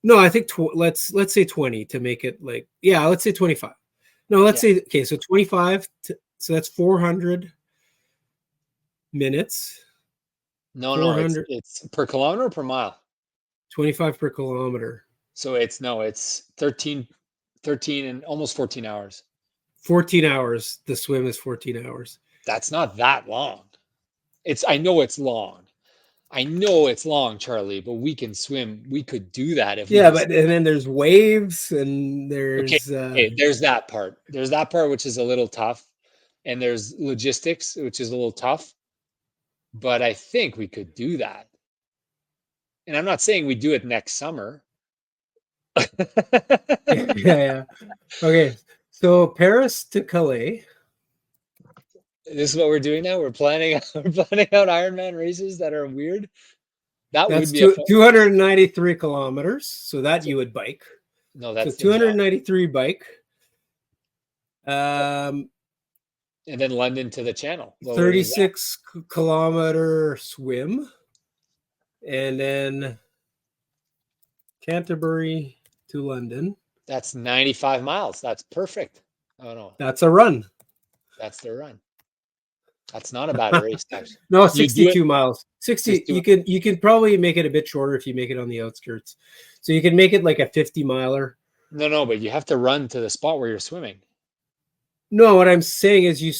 No, I think let's say 20 to make it like, yeah, let's say 25. No, let's say, okay, so 25, so that's 400 minutes. No, it's per kilometer or per mile? 25 per kilometer. So it's 13 and almost 14 hours. 14 hours. The swim is 14 hours. That's not that long. I know it's long. I know it's long, Charlie, but we can swim. We could do that if and then there's waves and there's there's that part. There's that part which is a little tough, and there's logistics which is a little tough. But I think we could do that. And I'm not saying we do it next summer. yeah. Okay. So Paris to Calais. This is what we're doing now. We're planning out Ironman races that are weird. That's would be 293 kilometers. So that you would bike. No, that's 293 bike. And then London to the Channel. Well, where is that? 36-kilometer swim, and then Canterbury to London. That's 95 miles. That's perfect. Oh no, That's a run. that's the run. That's not a bad race, actually. No, You do 62 it. miles. 60. Just do You can probably make it a bit shorter if you make it on the outskirts. So you can make it like a 50 miler. No, but you have to run to the spot where you're swimming. No, what I'm saying is you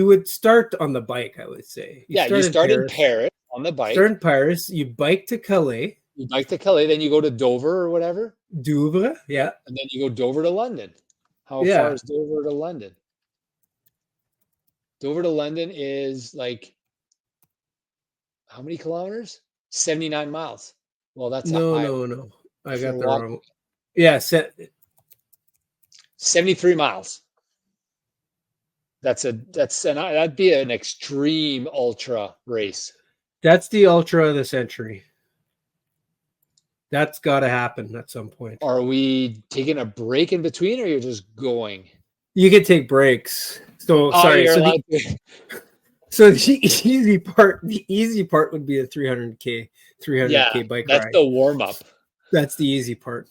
would start on the bike, I would say. You start in Paris on the bike. Start in Paris, you bike to Calais. You bike to Calais, then you go to Dover or whatever. Douvres, yeah. And then you go Dover to London. How Yeah. far is Dover to London? Dover to London is like, how many kilometers? 79 miles. Well, that's No. I got the wrong. Yeah, 73 miles. That'd be an extreme ultra race. That's the ultra of the century. That's got to happen at some point. Are we taking a break in between, or you're just going? You can take breaks. So sorry. So the easy part would be a 300K bike ride. That's the warm up. That's the easy part.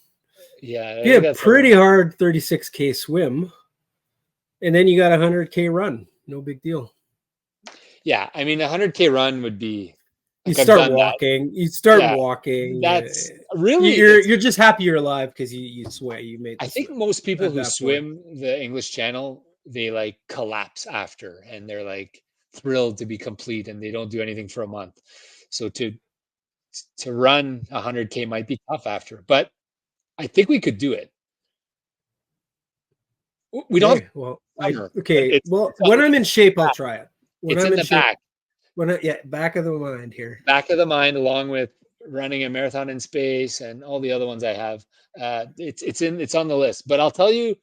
Yeah. You have pretty hard 36K swim, and then you got a 100K run. No big deal. Yeah, I mean, a 100K run would be. You start walking. That's really you're just happy you're alive because you sweat. You made. I think most people who swim the English Channel, they like collapse after, and they're like thrilled to be complete, and they don't do anything for a month. So to run 100K might be tough after, but I think we could do it. We don't. When I'm in shape, I'll try it. It's in the back. Back of the mind here. Back of the mind, along with running a marathon in space and all the other ones I have. It's on the list. But I'll tell you,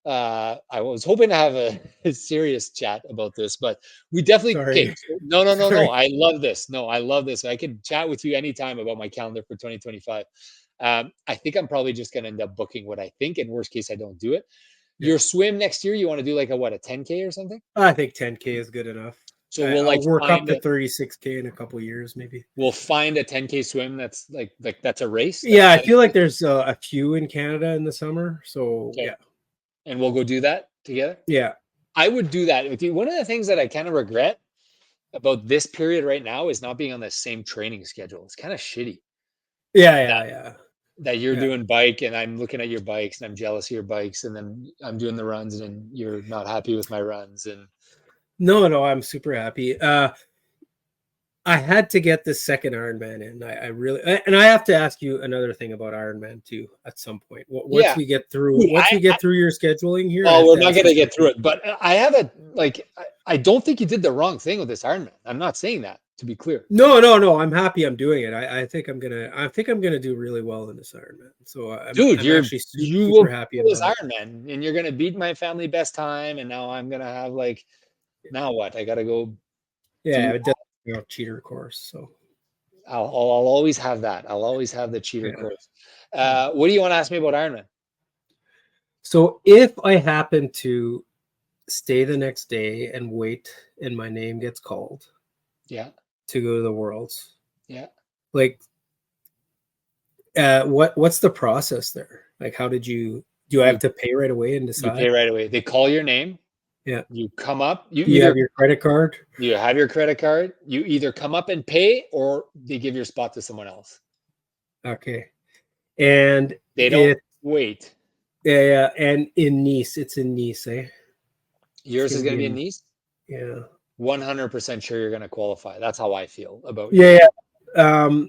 I was hoping to have a serious chat about this, but we definitely. Okay, no. I love this. No, I love this. I can chat with you anytime about my calendar for 2025. I think I'm probably just going to end up booking what I think. In worst case, I don't do it. Yeah. Your swim next year, you want to do like a 10K or something? I think 10K is good enough. So we'll work up to 36K in a couple of years, maybe. We'll find a 10K swim that's like that's a race. Yeah, I feel like there's a few in Canada in the summer. So yeah, and we'll go do that together. Yeah, I would do that with you. One of the things that I kind of regret about this period right now is not being on the same training schedule. It's kind of shitty. Yeah. That you're doing bike, and I'm looking at your bikes, and I'm jealous of your bikes, and then I'm doing the runs, and you're not happy with my runs, and. No, I'm super happy. I had to get this second Ironman in. I have to ask you another thing about Ironman too at some point. Once we get through your scheduling here. Oh, we're not going to get through it, but I have I don't think you did the wrong thing with this Ironman. I'm not saying that, to be clear. No. I'm happy I'm doing it. I think I'm gonna do really well in this Ironman. So you're super happy about this Ironman, and you're gonna beat my family best time, and now I'm gonna have now what? I gotta go. Yeah, it doesn't have cheater course. So I'll always have that. I'll always have the cheater course. What do you want to ask me about Ironman? So if I happen to stay the next day and wait, and my name gets called, to go to the Worlds, what's the process there? Like, how do I have to pay right away and decide? You pay right away. They call your name. Yeah. You come up. You have your credit card. You have your credit card. You either come up and pay, or they give your spot to someone else. Okay. And they don't wait. Yeah. And in Nice, it's in Nice, eh? Yours is going to be in Nice? Yeah. 100% sure you're going to qualify. That's how I feel about you. Yeah. How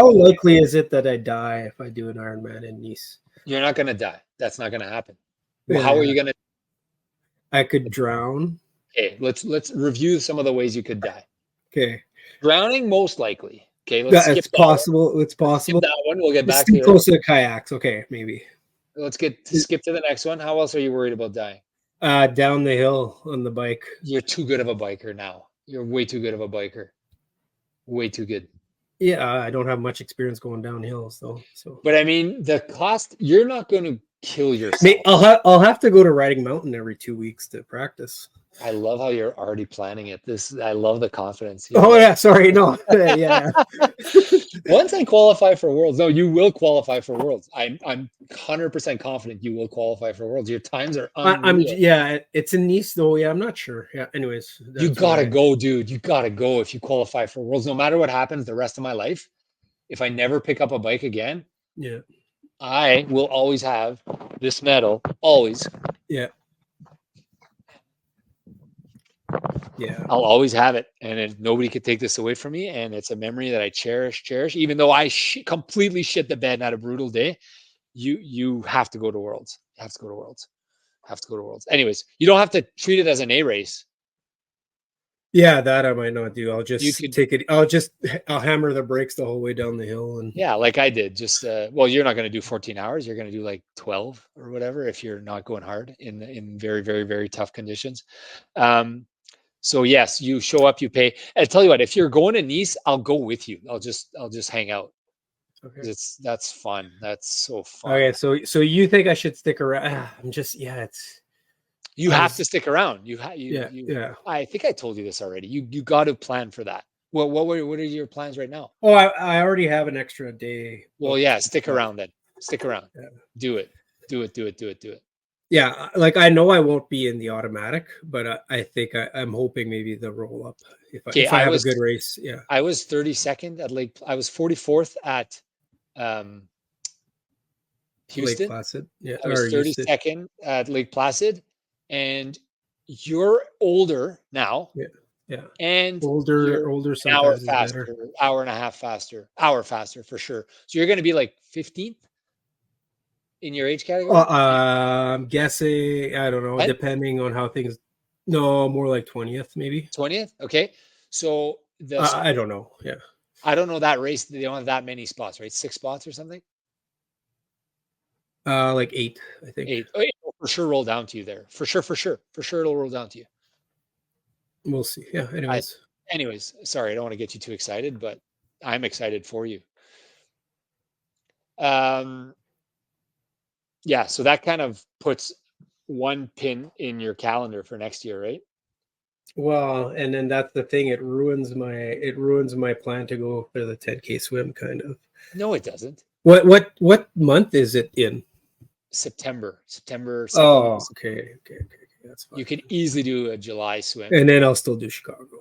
likely is it that I die if I do an Ironman in Nice? You're not going to die. That's not going to happen. Well, how are you going to? I could drown. Okay, let's review some of the ways you could die. Okay. Drowning, most likely. Okay, let's skip that possible. one. It's possible. Skip that one. We'll get back to it. Close to the kayaks. Okay, maybe. Let's skip to the next one. How else are you worried about dying? Down the hill on the bike. You're too good of a biker now. You're way too good of a biker. Way too good. Yeah, I don't have much experience going down hills though. So, but I mean, the cost. You're not going to kill yourself. I'll have to go to Riding Mountain every 2 weeks to practice. I love how you're already planning it. I love the confidence. Oh yeah, sorry, no, yeah. Once I qualify for Worlds, no, you will qualify for Worlds. I'm 100% confident you will qualify for Worlds. Your times are I'm unreal. yeah. It's in Nice though. Yeah, I'm not sure. Yeah. Anyways, You gotta go, dude. You gotta go if you qualify for Worlds. No matter what happens the rest of my life, if I never pick up a bike again, yeah, I will always have this medal. Always. yeah, yeah. I'll always have it, and nobody could take this away from me. And it's a memory that I cherish. Even though I completely shit the bed and had a brutal day, you have to go to Worlds. You have to go to Worlds. Have to go to Worlds. Anyways, you don't have to treat it as an A race. Yeah, that I might not do. I'll You just could, take it. I'll hammer the brakes the whole way down the hill. And yeah, like I did. Just well, you're not going to do 14 hours. You're going to do like 12 or whatever if you're not going hard in very very very tough conditions. So yes, you show up, you pay. I tell you what, if you're going to Nice, I'll go with you. I'll just hang out. okay. That's fun. That's so fun. Okay, so you think I should stick around? I'm just it's. You have to stick around. Yeah. I think I told you this already. You got to plan for that. Well, what are your plans right now? Oh, I already have an extra day. Well, yeah, stick around then. Stick around. Yeah. Do it. Do it. Do it. Do it. Do it. Yeah, like I know I won't be in the automatic, but I think I'm hoping maybe the roll up if I have a good race. Yeah, I was 32nd at Lake. I was 44th at Houston. Lake Placid. Yeah, I was 32nd at Lake Placid, and you're older now. Yeah. And older an hour faster, hour and a half faster, hour faster for sure. So you're going to be like 15th in your age category? I'm guessing, I don't know, What? depending on how things. No, more like 20th, maybe. 20th? Okay. So I don't know. Yeah. I don't know that race. They don't have that many spots, right? 6 spots or something? Like 8, I think. 8. Oh, it'll for sure roll down to you there. For sure. For sure it'll roll down to you. We'll see. Yeah. Anyways, sorry, I don't want to get you too excited, but I'm excited for you. Yeah, so that kind of puts one pin in your calendar for next year, right? Well, and then that's the thing. It ruins my plan to go for the 10K swim, kind of. No, it doesn't. What month is it in? September. Oh, okay. That's fine. You could easily do a July swim. And then I'll still do Chicago.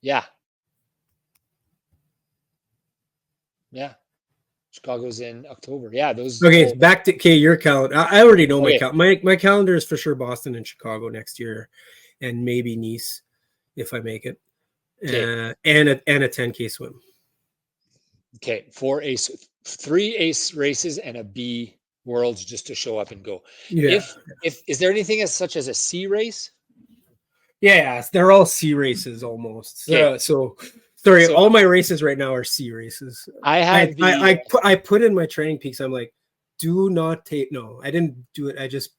Yeah. Yeah. Chicago's in October. Yeah, those. Okay, back to your calendar. I already know my calendar. My calendar is for sure Boston and Chicago next year, and maybe Nice if I make it, and a 10K swim. Okay, 3 ace races and a B Worlds just to show up and go. Yeah. If is there anything as such as a C race? Yeah, they're all C races almost. Okay. So all my races right now are C races. I put in my training peaks. I'm like, do not tape. No, I didn't do it. I just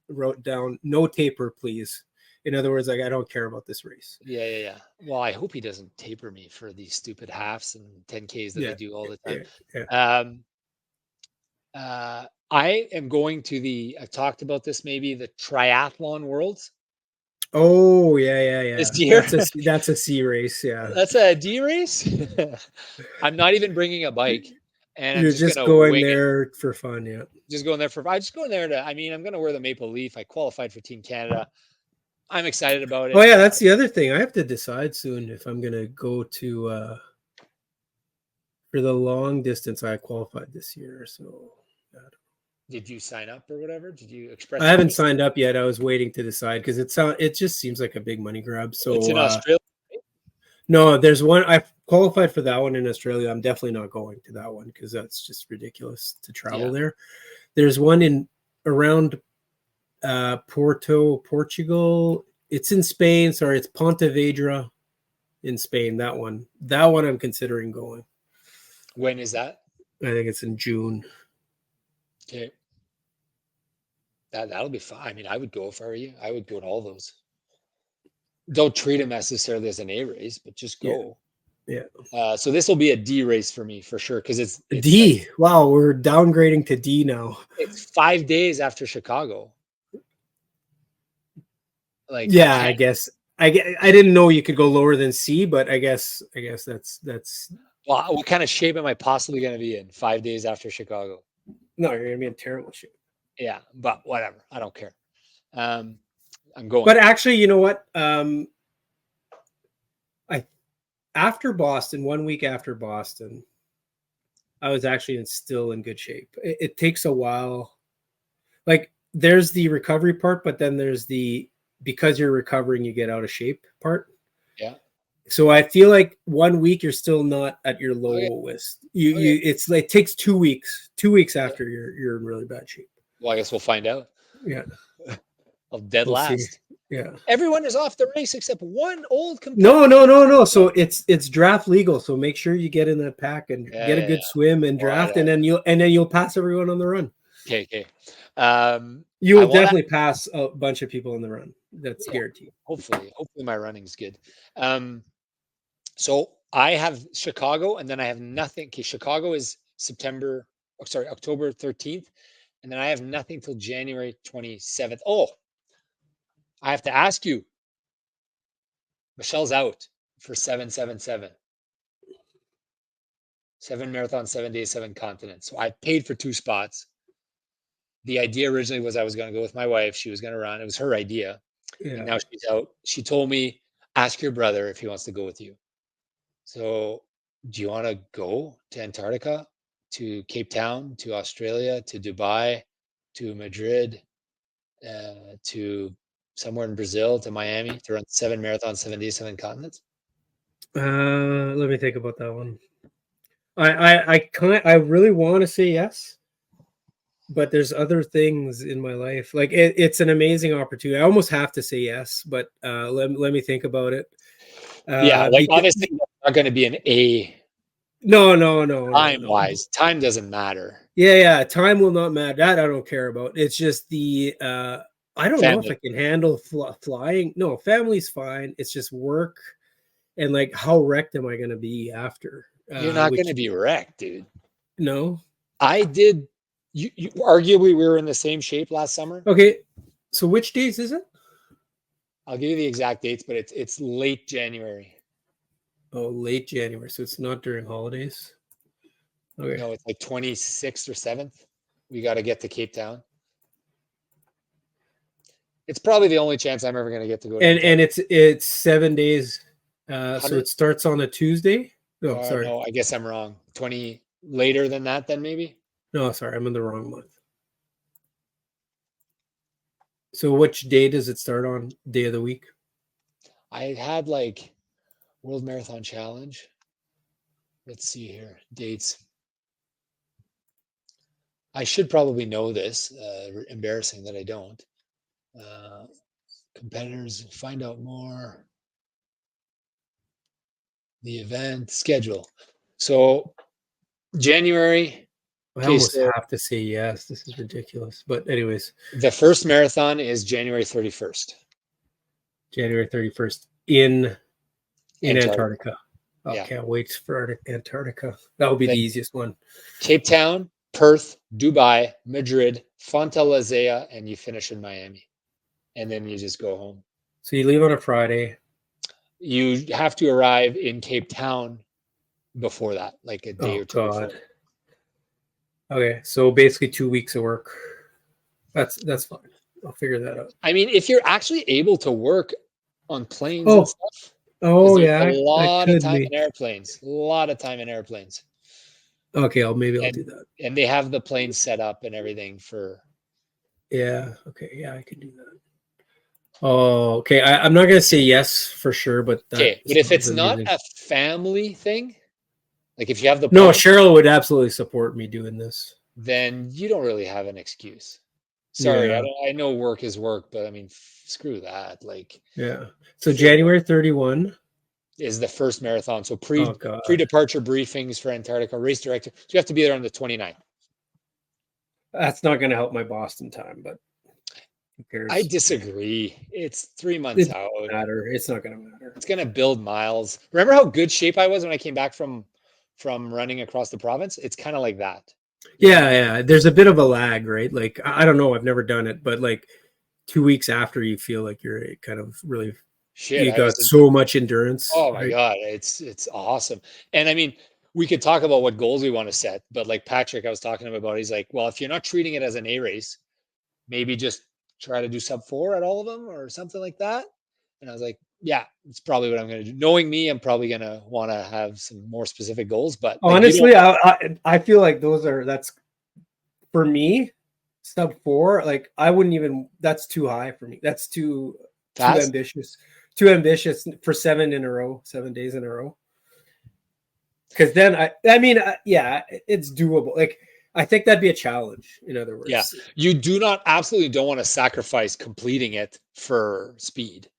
wrote down no taper, please. In other words, like I don't care about this race. Yeah. Well, I hope he doesn't taper me for these stupid halves and 10Ks that they do all the time. Yeah. I am going to I've talked about this, maybe the Triathlon Worlds. Oh, yeah. This year? That's a C race, yeah. That's a D race? I'm not even bringing a bike. And You're just going there for fun, yeah. I'm just going there I'm going to wear the Maple Leaf. I qualified for Team Canada. I'm excited about it. Oh, yeah, that's the other thing. I have to decide soon if I'm going to go to for the long distance. I qualified this year, so. Did you sign up or whatever? Did you express? I haven't signed up yet. I was waiting to decide because it just seems like a big money grab. So it's in Australia. No, there's one. I qualified for that one in Australia. I'm definitely not going to that one because that's just ridiculous to travel there. There's one around Porto, Portugal. It's in Spain. Sorry, it's Pontevedra in Spain. That one I'm considering going. When is that? I think it's in June. Okay. That'll be fine. I mean, I would go if I were you. I would go to all those. Don't treat them necessarily as an A race, but just go. Yeah. So this will be a D race for me for sure because it's like D. Wow, we're downgrading to D now. it's 5 days after Chicago. Like I Yeah, I can't. guess I didn't know you could go lower than C, but I guess that's Well, what kind of shape am I possibly going to be in 5 days after Chicago? no, you're gonna be in terrible shape. Yeah, but whatever. I don't care. Um, I'm going. But actually, you know what? I after Boston, 1 week after Boston, I was actually still in good shape. It takes a while. Like there's the recovery part, but then there's the because you're recovering, you get out of shape part. Yeah. So I feel like 1 week you're still not at your Okay. lowest. You Okay. it's like it takes 2 weeks. 2 weeks Yeah. after you're in really bad shape. Well, I guess we'll find out. Yeah. I'll dead We'll see. last. Yeah. Everyone is off the race except one old competitor. No. So it's draft legal. So make sure you get in that pack and get a Yeah. good swim and draft, and then you'll pass everyone on the run. Okay. You I will want definitely pass a bunch of people on the run. That's guaranteed. hopefully my running's good. So I have Chicago, and then I have nothing. Okay, Chicago is October 13th, and then I have nothing till January 27th. Oh, I have to ask you. Michelle's out for 777. 7 marathons, 7 days, 7 continents. So I paid for 2 spots. The idea originally was I was going to go with my wife. She was going to run. It was her idea. Yeah. And now she's out. She told me, ask your brother if he wants to go with you. So do you want to go to Antarctica, to Cape Town, to Australia, to Dubai, to Madrid, to somewhere in Brazil, to Miami, to run 7 marathons, 7 days, 7 continents? Let me think about that one. I really want to say yes, but there's other things in my life. Like it's an amazing opportunity. I almost have to say yes, but let me think about it. Yeah, like obviously not going to be an A. No. Time-wise, time doesn't matter. Yeah. Time will not matter. That I don't care about. It's just the I don't know if Family. I can handle flying. No, family's fine. It's just work and like how wrecked am I going to be after? You're not going to be wrecked, dude. No. I did. You arguably we were in the same shape last summer. Okay, so which days is it? I'll give you the exact dates, but it's late January. Oh, late January. So it's not during holidays. Okay. No, it's like 26th or 7th. We got to get to Cape Town. It's probably the only chance I'm ever going to get to go to. And it's 7 days. So it starts on a Tuesday. Oh, sorry. No, I guess I'm wrong. 20 later than that, then maybe. No, sorry, I'm in the wrong month. So which day does it start on? Day of the week? I had like World Marathon Challenge. Let's see here. Dates. I should probably know this. Embarrassing that I don't. Competitors, find out more. The event schedule. So January. I almost have to say yes. This is ridiculous. But anyways. The first marathon is January 31st. January 31st in Antarctica. I Yeah. can't wait for Antarctica. That will be the easiest one. Cape Town, Perth, Dubai, Madrid, Fontainebleau, and you finish in Miami. And then you just go home. So you leave on a Friday. You have to arrive in Cape Town before that, like a day or two before. Okay, so basically 2 weeks of work. That's fine. I'll figure that out. I mean, if you're actually able to work on planes and stuff. Yeah. A lot of time in airplanes. A lot of time in airplanes. Okay, I'll do that. And they have the planes set up and everything for. Yeah. Okay. Yeah, I can do that. Oh, okay. I'm not gonna say yes for sure, but okay. But if it's not a family thing, like if you have the no, Cheryl would absolutely support me doing this. Then you don't really have an excuse. Sorry, I know work is work, but I mean, screw that. Like, yeah. So January 31 is the first marathon. So pre-departure briefings for Antarctica, race director. So you have to be there on the 29th. That's not going to help my Boston time, but Who I cares? disagree. It's 3 months It out. doesn't matter. It's not going to matter. It's gonna build miles. Remember how good shape I was when I came back from running across the province? It's kind of like that. You know what I Yeah, mean? yeah. There's a bit of a lag, right? Like I don't know. I've never done it, but like 2 weeks after, you feel like you're kind of really Shit, you I was got in, so much endurance, oh my right? God, it's awesome. And I mean, we could talk about what goals we want to set, but like Patrick, I was talking to him about, he's like, well, if you're not treating it as an A race, maybe just try to do sub 4 at all of them or something like that. And I was like, yeah, it's probably what I'm going to do. Knowing me, I'm probably going to want to have some more specific goals, but like you don't Honestly, I feel like that's for me, sub 4. Like I wouldn't even. That's too high for me. That's too fast. ambitious. Too ambitious for 7 days in a row. Because then I mean, yeah, it's doable. Like I think that'd be a challenge. In other Yeah. words, You do not absolutely don't want to sacrifice completing it for speed,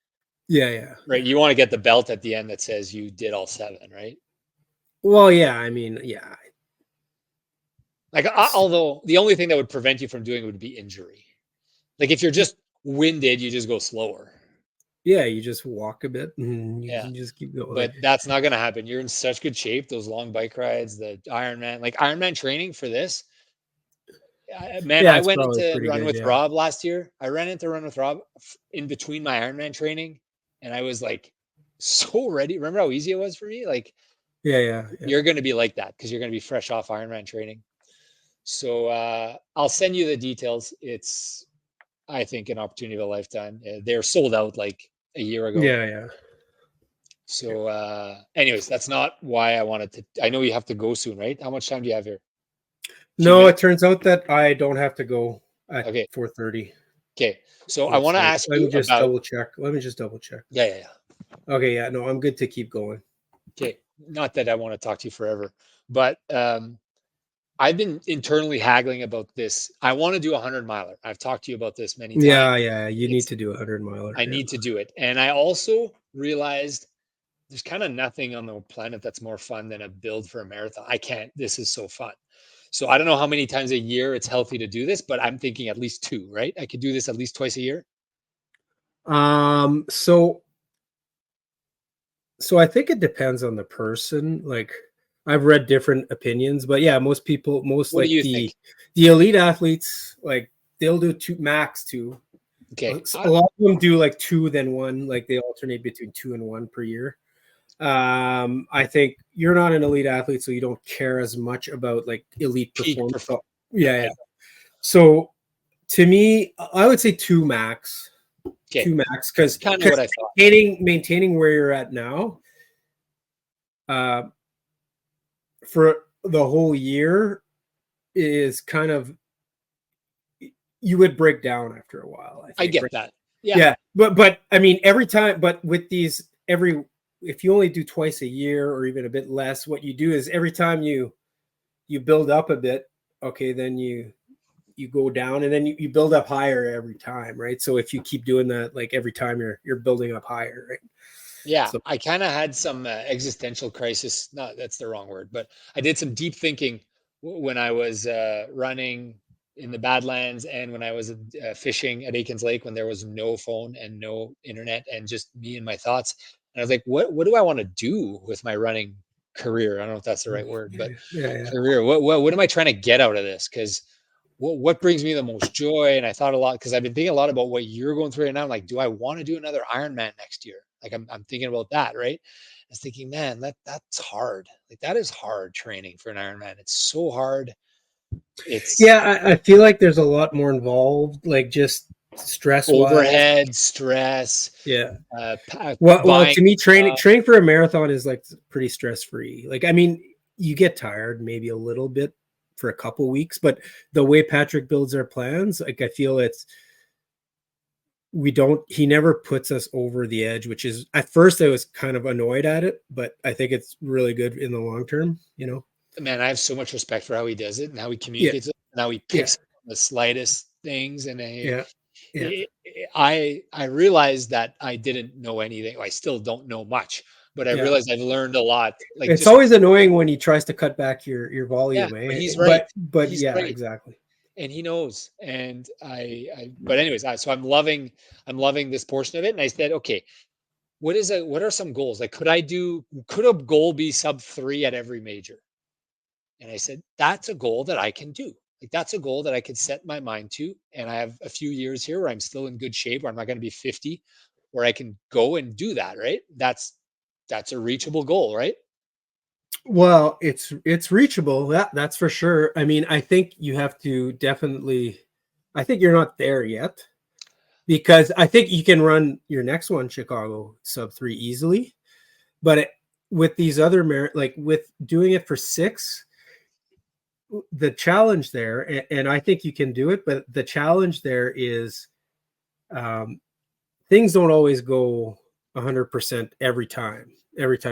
yeah, yeah, right? yeah. You want to get the belt at the end that says you did all 7, right? Well, yeah. I mean, yeah, Like, although the only thing that would prevent you from doing it would be injury. Like, if you're just winded, you just go slower. yeah. You just walk a bit and you Yeah. can just keep going. Like, But that's not going to happen. You're in such good shape. Those long bike rides, the Ironman, like Ironman training for this. Man, yeah, I it's went probably into pretty run good. with Yeah, Rob last year. I ran into run with Rob in between my Ironman training, and I was like so ready. Remember how easy it was for me? Like, yeah, yeah, yeah. you're going to be like that because you're going to be fresh off Ironman training. So I'll send you the details. It's, I think, an opportunity of a lifetime. They're sold out like a year ago. Yeah, yeah. So, anyways, that's not why I wanted to. I know you have to go soon, right? How much time do you have here? A few No, it minutes? turns out that I don't have to go at Okay. 4:30. Okay. So I Looks want to like. ask Let me you just about, double check. Let me just double check. yeah, yeah, yeah. Okay, yeah, no, I'm good to keep going. Okay. Not that I want to talk to you forever, but I've been internally haggling about this. I want to do a 100 miler. I've talked to you about this many times. Yeah, yeah, you need It's, to do 100 miler. I Yeah. need to do it. And I also realized there's kind of nothing on the planet that's more fun than a build for a marathon. I can't, this is so fun. So I don't know how many times a year it's healthy to do this, but I'm thinking at least 2, right? I could do this at least twice a year. So I think it depends on the person. Like I've read different opinions, but yeah, most people, most What do like you the think? elite athletes, like they'll do two max two. Okay. A lot of them do like two, then one. Like they alternate between 2 and 1 per year. I think you're not an elite athlete, so you don't care as much about like elite Peak performance. performance. So, yeah, Yeah. yeah. So to me, I would say two max, Okay. because That's kind of what I thought. maintaining where you're at now, uh, for the whole year is kind of you would break down after a while. I I think, get right? that. Yeah. Yeah, but I mean, every time, but with these if you only do twice a year or even a bit less, what you do is every time you build up a bit, okay, then you go down and then you build up higher every time, right? So if you keep doing that, like every time you're building up higher, right? Yeah. So I kind of had some existential crisis. No, that's the wrong word, but I did some deep thinking when I was running in the Badlands and when I was fishing at Aikens Lake when there was no phone and no internet and just me and my thoughts. And I was like, what do I want to do with my running career? I don't know if that's the right word, but yeah, yeah, career. What am I trying to get out of this? Because what brings me the most joy? And I thought a lot because I've been thinking a lot about what you're going through right now. I'm like, do I want to do another Ironman next year? Like I'm thinking about that, right? I was thinking, man, that's hard. Like that is hard training for an Ironman. It's so hard. It's yeah. I feel like there's a lot more involved, like just stress wise. overhead, stress, Yeah. Well, buying to me, stuff. training for a marathon is like pretty stress free. Like, I mean, you get tired maybe a little bit for a couple weeks, but the way Patrick builds our plans, like I feel it's we don't. He never puts us over the edge, which is at first I was kind of annoyed at it, but I think it's really good in the long term. You know? Man, I have so much respect for how he does it and how he Yeah, communicates it and how he yeah, picks up on the slightest things. And yeah, yeah, I realized that I didn't know anything. I still don't know much, but I yeah. realized I've learned a lot. Like It's just always annoying when he tries to cut back your yeah, volume, but eh? he's right. But He's yeah, right. exactly. and he knows. And but anyways, so I'm loving this portion of it. And I said, okay, what are some goals? Like, could a goal be sub 3 at every major? And I said, that's a goal that I can do. Like, that's a goal that I could set my mind to. And I have a few years here where I'm still in good shape, where I'm not going to be 50, where I can go and do that. Right. That's a reachable goal, right? Well, it's reachable. That's for sure. I mean, I think you have to definitely. I think you're not there yet, because I think you can run your next one, Chicago, sub 3 easily. But with these other like with doing it for 6, the challenge there, and I think you can do it, but the challenge there is, things don't always go 100% every time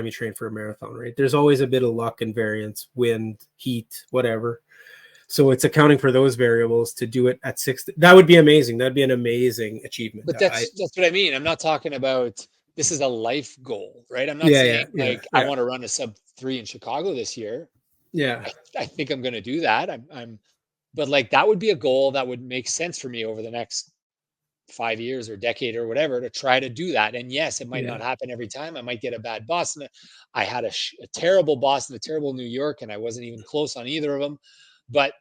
you train for a marathon, right? There's always a bit of luck and variance, wind, heat, whatever. So it's accounting for those variables to do it at 6. That would be amazing. That'd be an amazing achievement. But that's what I mean. I'm not talking about this is a life goal, right? I'm not Yeah, saying like I want to run a sub 3 in Chicago this year. Yeah. I think I'm going to do that. But like that would be a goal that would make sense for me over the next 5 years or decade or whatever to try to do that. And yes, it might not happen every time. I might get a bad Boston. I had a terrible Boston, a terrible New York, and I wasn't even close on either of them. But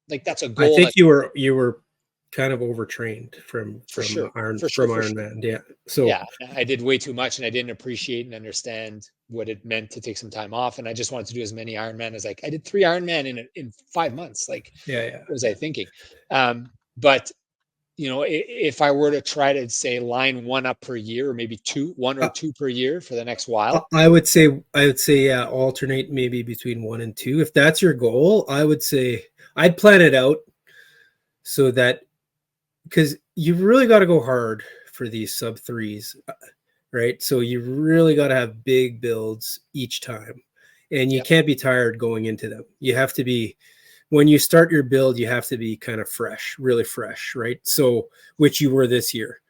like that's a I goal. think you were kind of overtrained from sure. Ironman. Yeah. So yeah, I did way too much, and I didn't appreciate and understand what it meant to take some time off. And I just wanted to do as many Ironman as I did 3 Ironman in 5 months. Like, what was I thinking? But if I were to try to say line 1 up per year, or maybe 1 or 2 per year for the next while, I would say yeah, alternate maybe between 1 and 2. If that's your goal, I would say I'd plan it out so that, because you've really got to go hard for these sub 3s, right? So you really got to have big builds each time, and you can't be tired going into them. You have to be, when you start your build, you have to be kind of fresh, really fresh, right? So, which you were this year.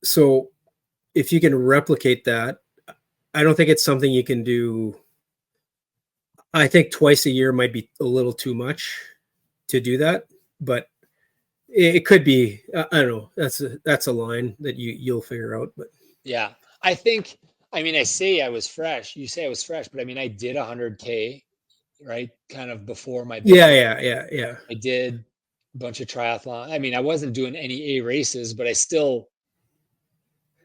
So if you can replicate that, I don't think it's something you can do. I think twice a year might be a little too much to do that, but it could be. I don't know. That's a line that you'll figure out. But yeah, I mean, I say I was fresh. You say I was fresh, but I mean, I did 100K, right? Kind of before my build. Yeah. I did a bunch of triathlon. I mean, I wasn't doing any A races, but I still,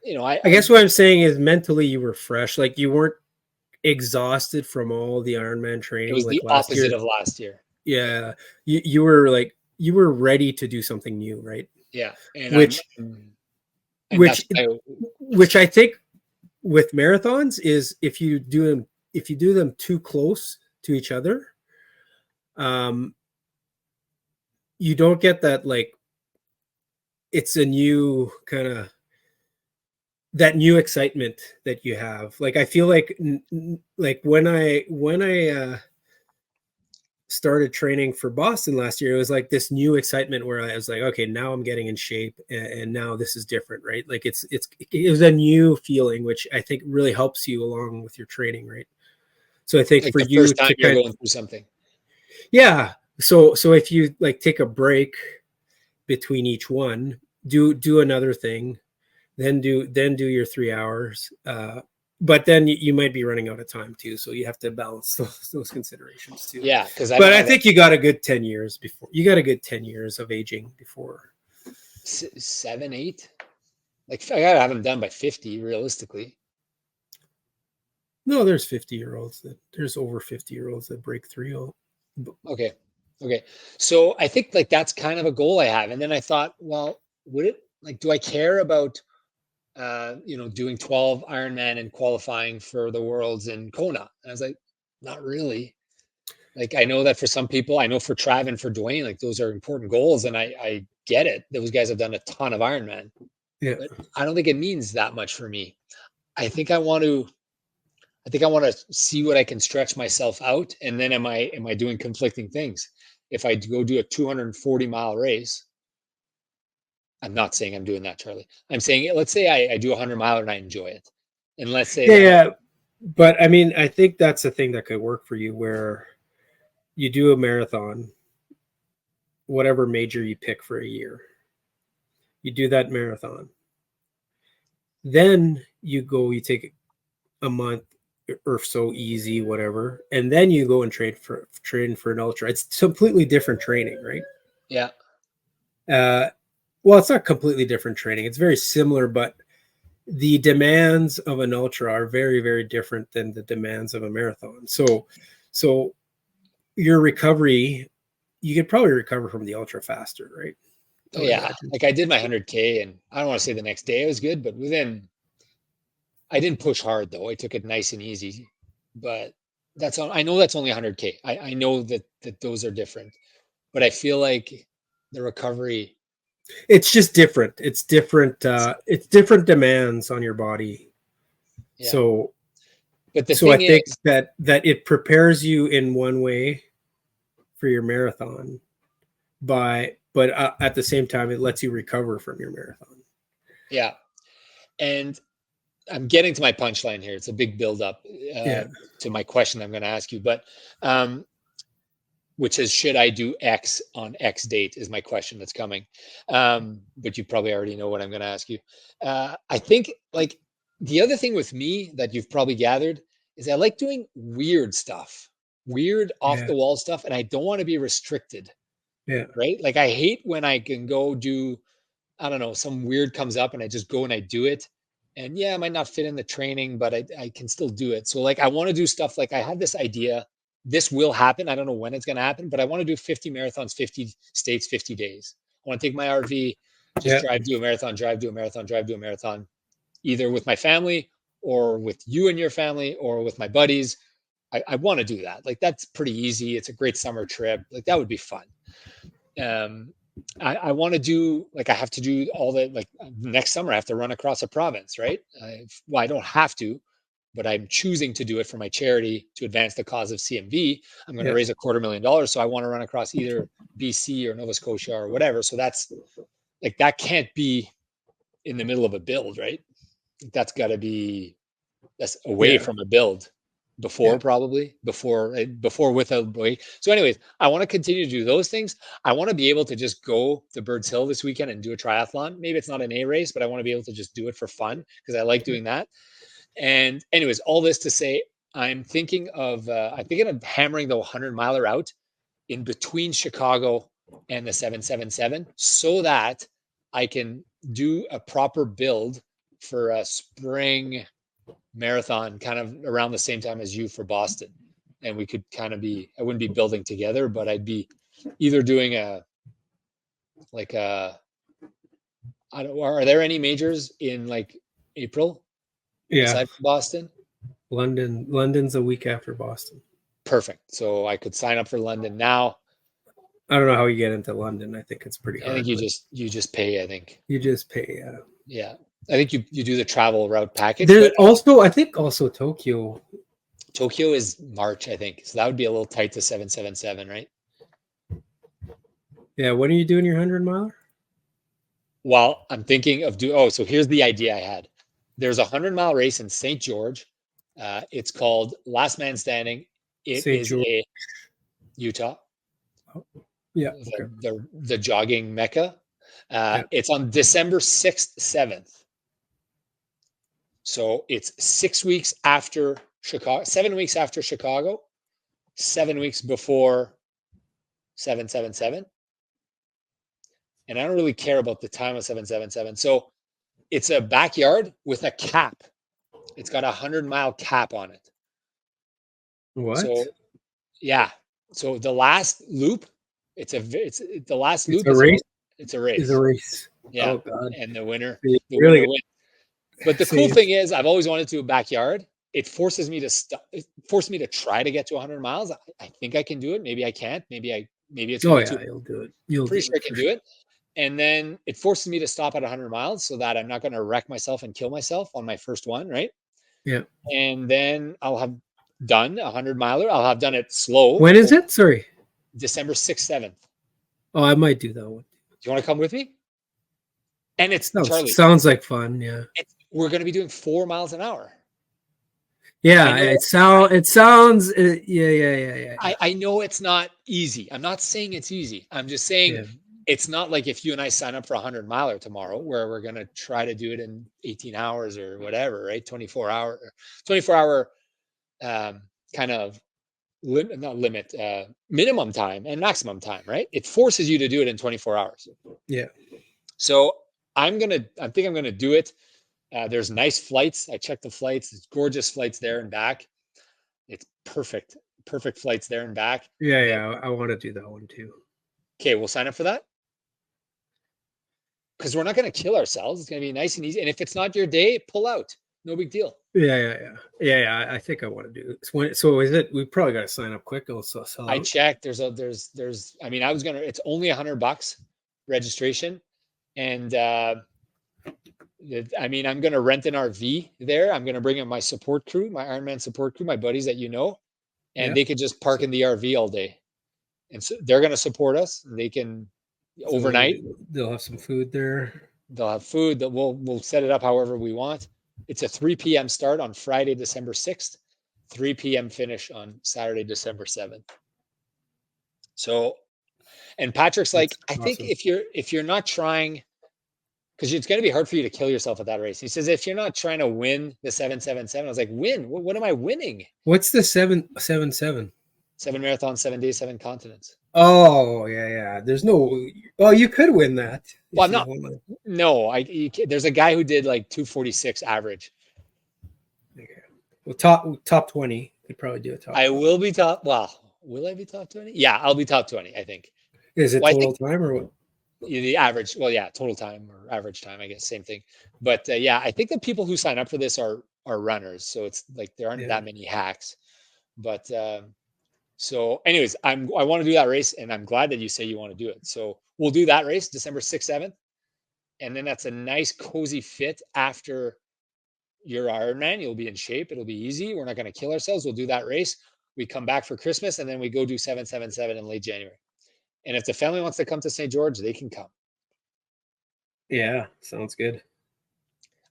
I guess what I'm saying is mentally you were fresh. Like you weren't exhausted from all the Ironman training. It was like the last opposite year. of last year. Yeah, you were like, you were ready to do something new, right? Yeah, and which I think with marathons is if you do them too close to each other, you don't get that, like, it's a new kind of, that new excitement that you have. Like I feel like when I started training for Boston last year, it was like this new excitement where I was like, okay, now I'm getting in shape, and now this is different, right? Like it was a new feeling, which I think really helps you along with your training, right? So I think like for the you first time to you're going through something. Yeah. So if you like take a break between each one, do another thing, then do your 3 hours. But then you might be running out of time too, so you have to balance those considerations too. Yeah, because I think you got a good 10 years before. You got a good 10 years of aging before 7, 8. Like I gotta have them done by 50, realistically. No, there's 50-year-olds there's over 50-year-olds that break 3. Okay. So I think like that's kind of a goal I have, and then I thought, well, do I care about doing 12 Ironman and qualifying for the Worlds in Kona? And I was like, not really. Like, I know that for some people, I know for Trav and for Dwayne, like those are important goals, and I get it. Those guys have done a ton of Ironman, but I don't think it means that much for me. I think I want to see what I can stretch myself out, and then am I doing conflicting things? If I go do a 240-mile race, I'm not saying I'm doing that, Charlie. I'm saying, let's say I do a 100-mile and I enjoy it. And let's say but I mean, I think that's the thing that could work for you, where you do a marathon whatever major you pick for a year. You do that marathon. Then you take a month or so easy, whatever, and then you go and train for an ultra. It's completely different training, right? Yeah. Well, it's not completely different training. It's very similar, but the demands of an ultra are very, very different than the demands of a marathon. So your recovery, you could probably recover from the ultra faster, right? I Oh, would yeah. imagine. Like I did my 100K, and I don't want to say the next day it was good, but I didn't push hard though. I took it nice and easy. But I know that's only 100K. I know that those are different, but I feel like the recovery. It's just different. It's different. It's different demands on your body. Yeah. So But the I thing think is, that it prepares you in one way for your marathon, but at the same time it lets you recover from your marathon. yeah. And I'm getting to my punchline here. It's a big build up Yeah. to my question I'm going to ask you, but um, which is, should I do X on X date? Is my question that's coming. But you probably already know what I'm going to ask you. I think like the other thing with me that you've probably gathered is I like doing weird stuff, weird off Yeah. the wall stuff, and I don't want to be restricted. Yeah. Right? Like I hate when I can go do, I don't know, some weird comes up and I just go and I do it. And yeah, I might not fit in the training, but I can still do it. So like I want to do stuff like I had this idea. This will happen. I don't know when it's going to happen, but I want to do 50 marathons, 50 states, 50 days. I want to take my RV, just Yeah. drive, do a marathon, drive, do a marathon, drive, do a marathon, either with my family or with you and your family or with my buddies. I want to do that. Like that's pretty easy. It's a great summer trip. Like that would be fun. Um, I want to do like I have to do all the like next summer I have to run across a province, right? Well, I don't have to, but I'm choosing to do it for my charity to advance the cause of CMV. I'm going to Yeah. raise $250,000, so I want to run across either BC or Nova Scotia or whatever. So that's like that can't be in the middle of a build, right? That's got to be that's away Yeah. from a build before Yeah. probably before with a break. So anyways, I want to continue to do those things. I want to be able to just go to Birds Hill this weekend and do a triathlon. Maybe it's not an A race, but I want to be able to just do it for fun because I like doing that. And anyways, all this to say, I'm thinking of hammering the 100-miler out in between Chicago and the 777 so that I can do a proper build for a spring marathon kind of around the same time as you for Boston. And we could kind of I wouldn't be building together, but I'd be either doing like a, I don't, are there any majors in like April Yeah. aside from Boston? London's a week after Boston. Perfect. So I could sign up for London now. I don't know how you get into London. I think it's pretty I think hard. you just pay, I think. You just pay. Yeah. I think you do the travel route package, There's but also, I think, also Tokyo. Tokyo is March, I think. So that would be a little tight to 777, right? Yeah. When are you doing your 100-miler? Well, I'm thinking of so here's the idea I had. There's a 100-mile race in St. George. It's called Last Man Standing. It St. is George. a Utah, Yeah. Okay. the jogging mecca. Yeah. It's on December 6th, 7th. So it's 6 weeks after Chicago, 7 weeks after Chicago, 7 weeks before 777. And I don't really care about the time of 777. So it's a backyard with a cap. It's got a 100-mile cap on it. What? So yeah. So the last loop, it's the last It's loop a race. it's a Is a race. race. Yeah. Oh God. And You the really winner wins. But the cool see. thing is I've always wanted to do a backyard. It forces me to it forced me to try to get to 100 miles. I think I can do it. Maybe I can't. Maybe it's Oh going to be yeah, too. you'll do it. You'll Pretty do sure I it can for do sure. it. And then it forces me to stop at 100 miles so that I'm not going to wreck myself and kill myself on my first one, right? Yeah. And then I'll have done a 100-miler. I'll have done it slow. When is it? Sorry. December 6th, 7th. Oh, I might do that one. Do you want to come with me? And it's Charlie. Sounds like fun. Yeah. We're going to be doing 4 miles an hour. Yeah, know, it sounds yeah. I know it's not easy. I'm not saying it's easy. I'm just saying Yeah. it's not like if you and I sign up for a 100-miler tomorrow, where we're gonna try to do it in 18 hours or whatever, right? 24 hour um, kind of not limit, minimum time and maximum time, right? It forces you to do it in 24 hours. Yeah. So I think I'm gonna do it. There's nice flights. I checked the flights. It's gorgeous flights there and back. It's perfect flights there and back. Yeah, That yeah. I want to do that one too. okay, we'll sign up for that because we're not gonna kill ourselves. It's gonna be nice and easy. And if it's not your day, pull out. No big deal. Yeah. I think I want to do this. So is it? We probably got to sign up quick. It'll sell I out. checked. I mean, it's only $100 registration, and I mean, I'm gonna rent an RV there. I'm gonna bring in my support crew, my Ironman support crew, my buddies that you know, and Yeah. they could just park in the RV all day, and so they're gonna support us. They can So overnight. they'll have some food there. They'll have food. That we'll set it up however we want. It's a 3 p.m. start on Friday, December 6th, 3 p.m. finish on Saturday, December 7th. So, and Patrick's like, That's I think awesome. if you're not trying, because it's going to be hard for you to kill yourself at that race. He says, if you're not trying to win the 777, I was like, win? What am I winning? What's the 777? 7 marathons, 7 days, 7 continents. Oh yeah. There's no. Oh, you could win that Well, if I'm you not. want. No, there's a guy who did like 246 average. Okay. Well, top 20. Could probably do a top I 20. will be top. Well, will I be top 20? Yeah, I'll be top 20, I think. Is it Well, I total think time or what? the average, well, yeah, total time or average time, I guess, same thing. But yeah, I think the people who sign up for this are runners, so it's like there aren't Yeah. that many hacks. But so, anyways, I want to do that race, and I'm glad that you say you want to do it. So we'll do that race December 6th, 7th, and then that's a nice cozy fit after your Ironman. You'll be in shape. It'll be easy. We're not going to kill ourselves. We'll do that race. We come back for Christmas, and then we go do 777 in late January. And if the family wants to come to St. George, they can come. Yeah. Sounds good.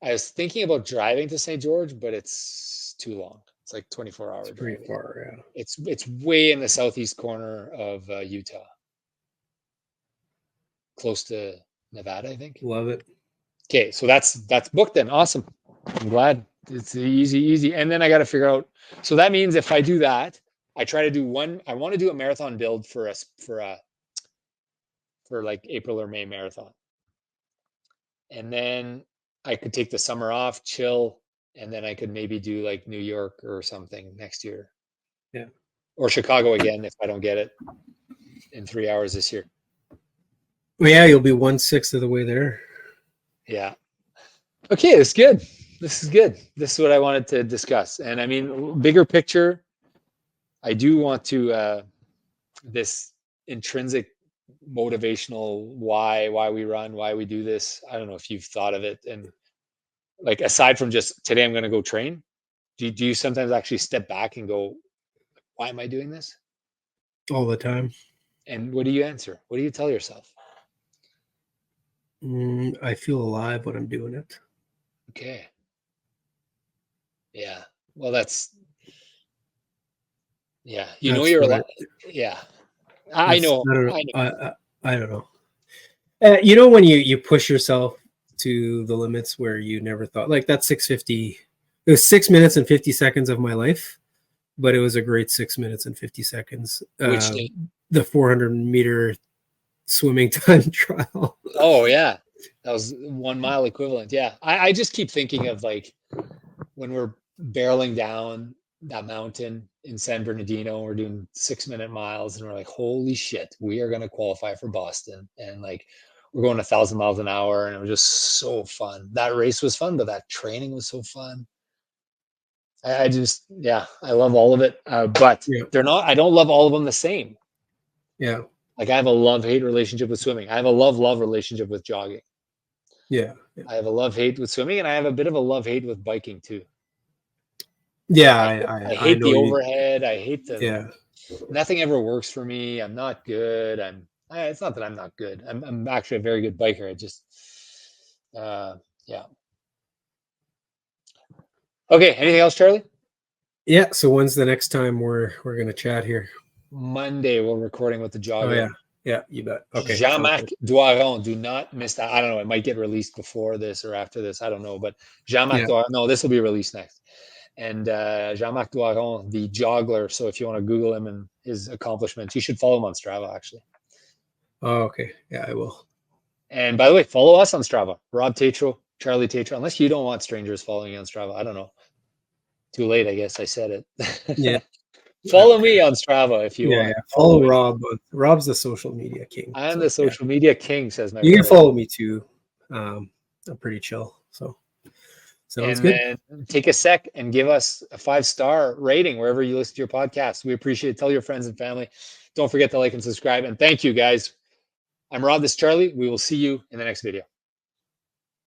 I was thinking about driving to St. George, but it's too long. It's like 24-hour It's pretty driving. far. Yeah. It's way in the southeast corner of Utah, close to Nevada, I think. Love it. Okay, so that's booked then. Awesome. I'm glad it's easy. And then I got to figure out. So that means if I do that, I try to do one. I want to do a marathon build for us for like April or May marathon, and then I could take the summer off, chill, and then I could maybe do like New York or something next year, Yeah. or Chicago again if I don't get it in 3 hours this year. Well, yeah, you'll be 1/6 of the way there. Yeah. Okay, it's good. This is good. This is what I wanted to discuss. And I mean, bigger picture, I do want to this intrinsic motivational why we run, why we do this. I don't know if you've thought of it. And like aside from just today I'm going to go train, do you sometimes actually step back and go, why am I doing this? All the time. And what do you answer? What do you tell yourself? I feel alive when I'm doing it. Okay. Yeah. Well, that's yeah. You know That's you're what alive. Yeah. I that's, know. I don't know. I know. I don't know. You know when you push yourself to the limits where you never thought, like that 650. It was 6 minutes and 50 seconds of my life, but it was a great 6 minutes and 50 seconds. Which day? The 400-meter swimming time trial. Oh yeah. That was 1 mile equivalent. Yeah. I just keep thinking of like when we're barreling down that mountain in San Bernardino, we're doing 6 minute miles and we're like, holy shit, we are gonna qualify for Boston. And like we're going 1,000 miles an hour and it was just so fun. That race was fun, but that training was so fun. I just yeah, I love all of it. But Yeah. I don't love all of them the same. Yeah. Like I have a love-hate relationship with swimming. I have a love-love relationship with jogging. Yeah. I have a love-hate with swimming, and I have a bit of a love-hate with biking too. Yeah. I I hate know the you. overhead. I hate the Yeah. nothing ever works for me. I'm not good. It's not that I'm not good. I'm actually a very good biker. I just yeah. Okay. Anything else, Charlie? Yeah. So when's the next time we're gonna chat here? Monday, we're recording with the Oh yeah. jogger. Yeah, you bet. Okay. Sounds Jean-Marc good. Doiron, do not miss that. I don't know. It might get released before this or after this. I don't know. But Jean-Marc Yeah. Doiron, no, this will be released next. And Jean-Marc Doiron, the joggler. So if you want to Google him and his accomplishments, you should follow him on Strava, actually. Oh, okay. Yeah, I will. And by the way, follow us on Strava. Rob Tatro, Charlie Tatro, unless you don't want strangers following you on Strava. I don't know. Too late, I guess I said Yeah. it. I Follow don't care. me on Strava if you Yeah, want. yeah. Follow Follow me. Rob. Rob's the social media king. I am the So yeah. social media king, says my You can brother. follow me too. I'm pretty chill. So sounds And good. then take a sec and give us a 5-star rating wherever you listen to your podcast. We appreciate it. Tell your friends and family. Don't forget to like and subscribe. And thank you, guys. I'm Rob, this is Charlie. We will see you in the next video.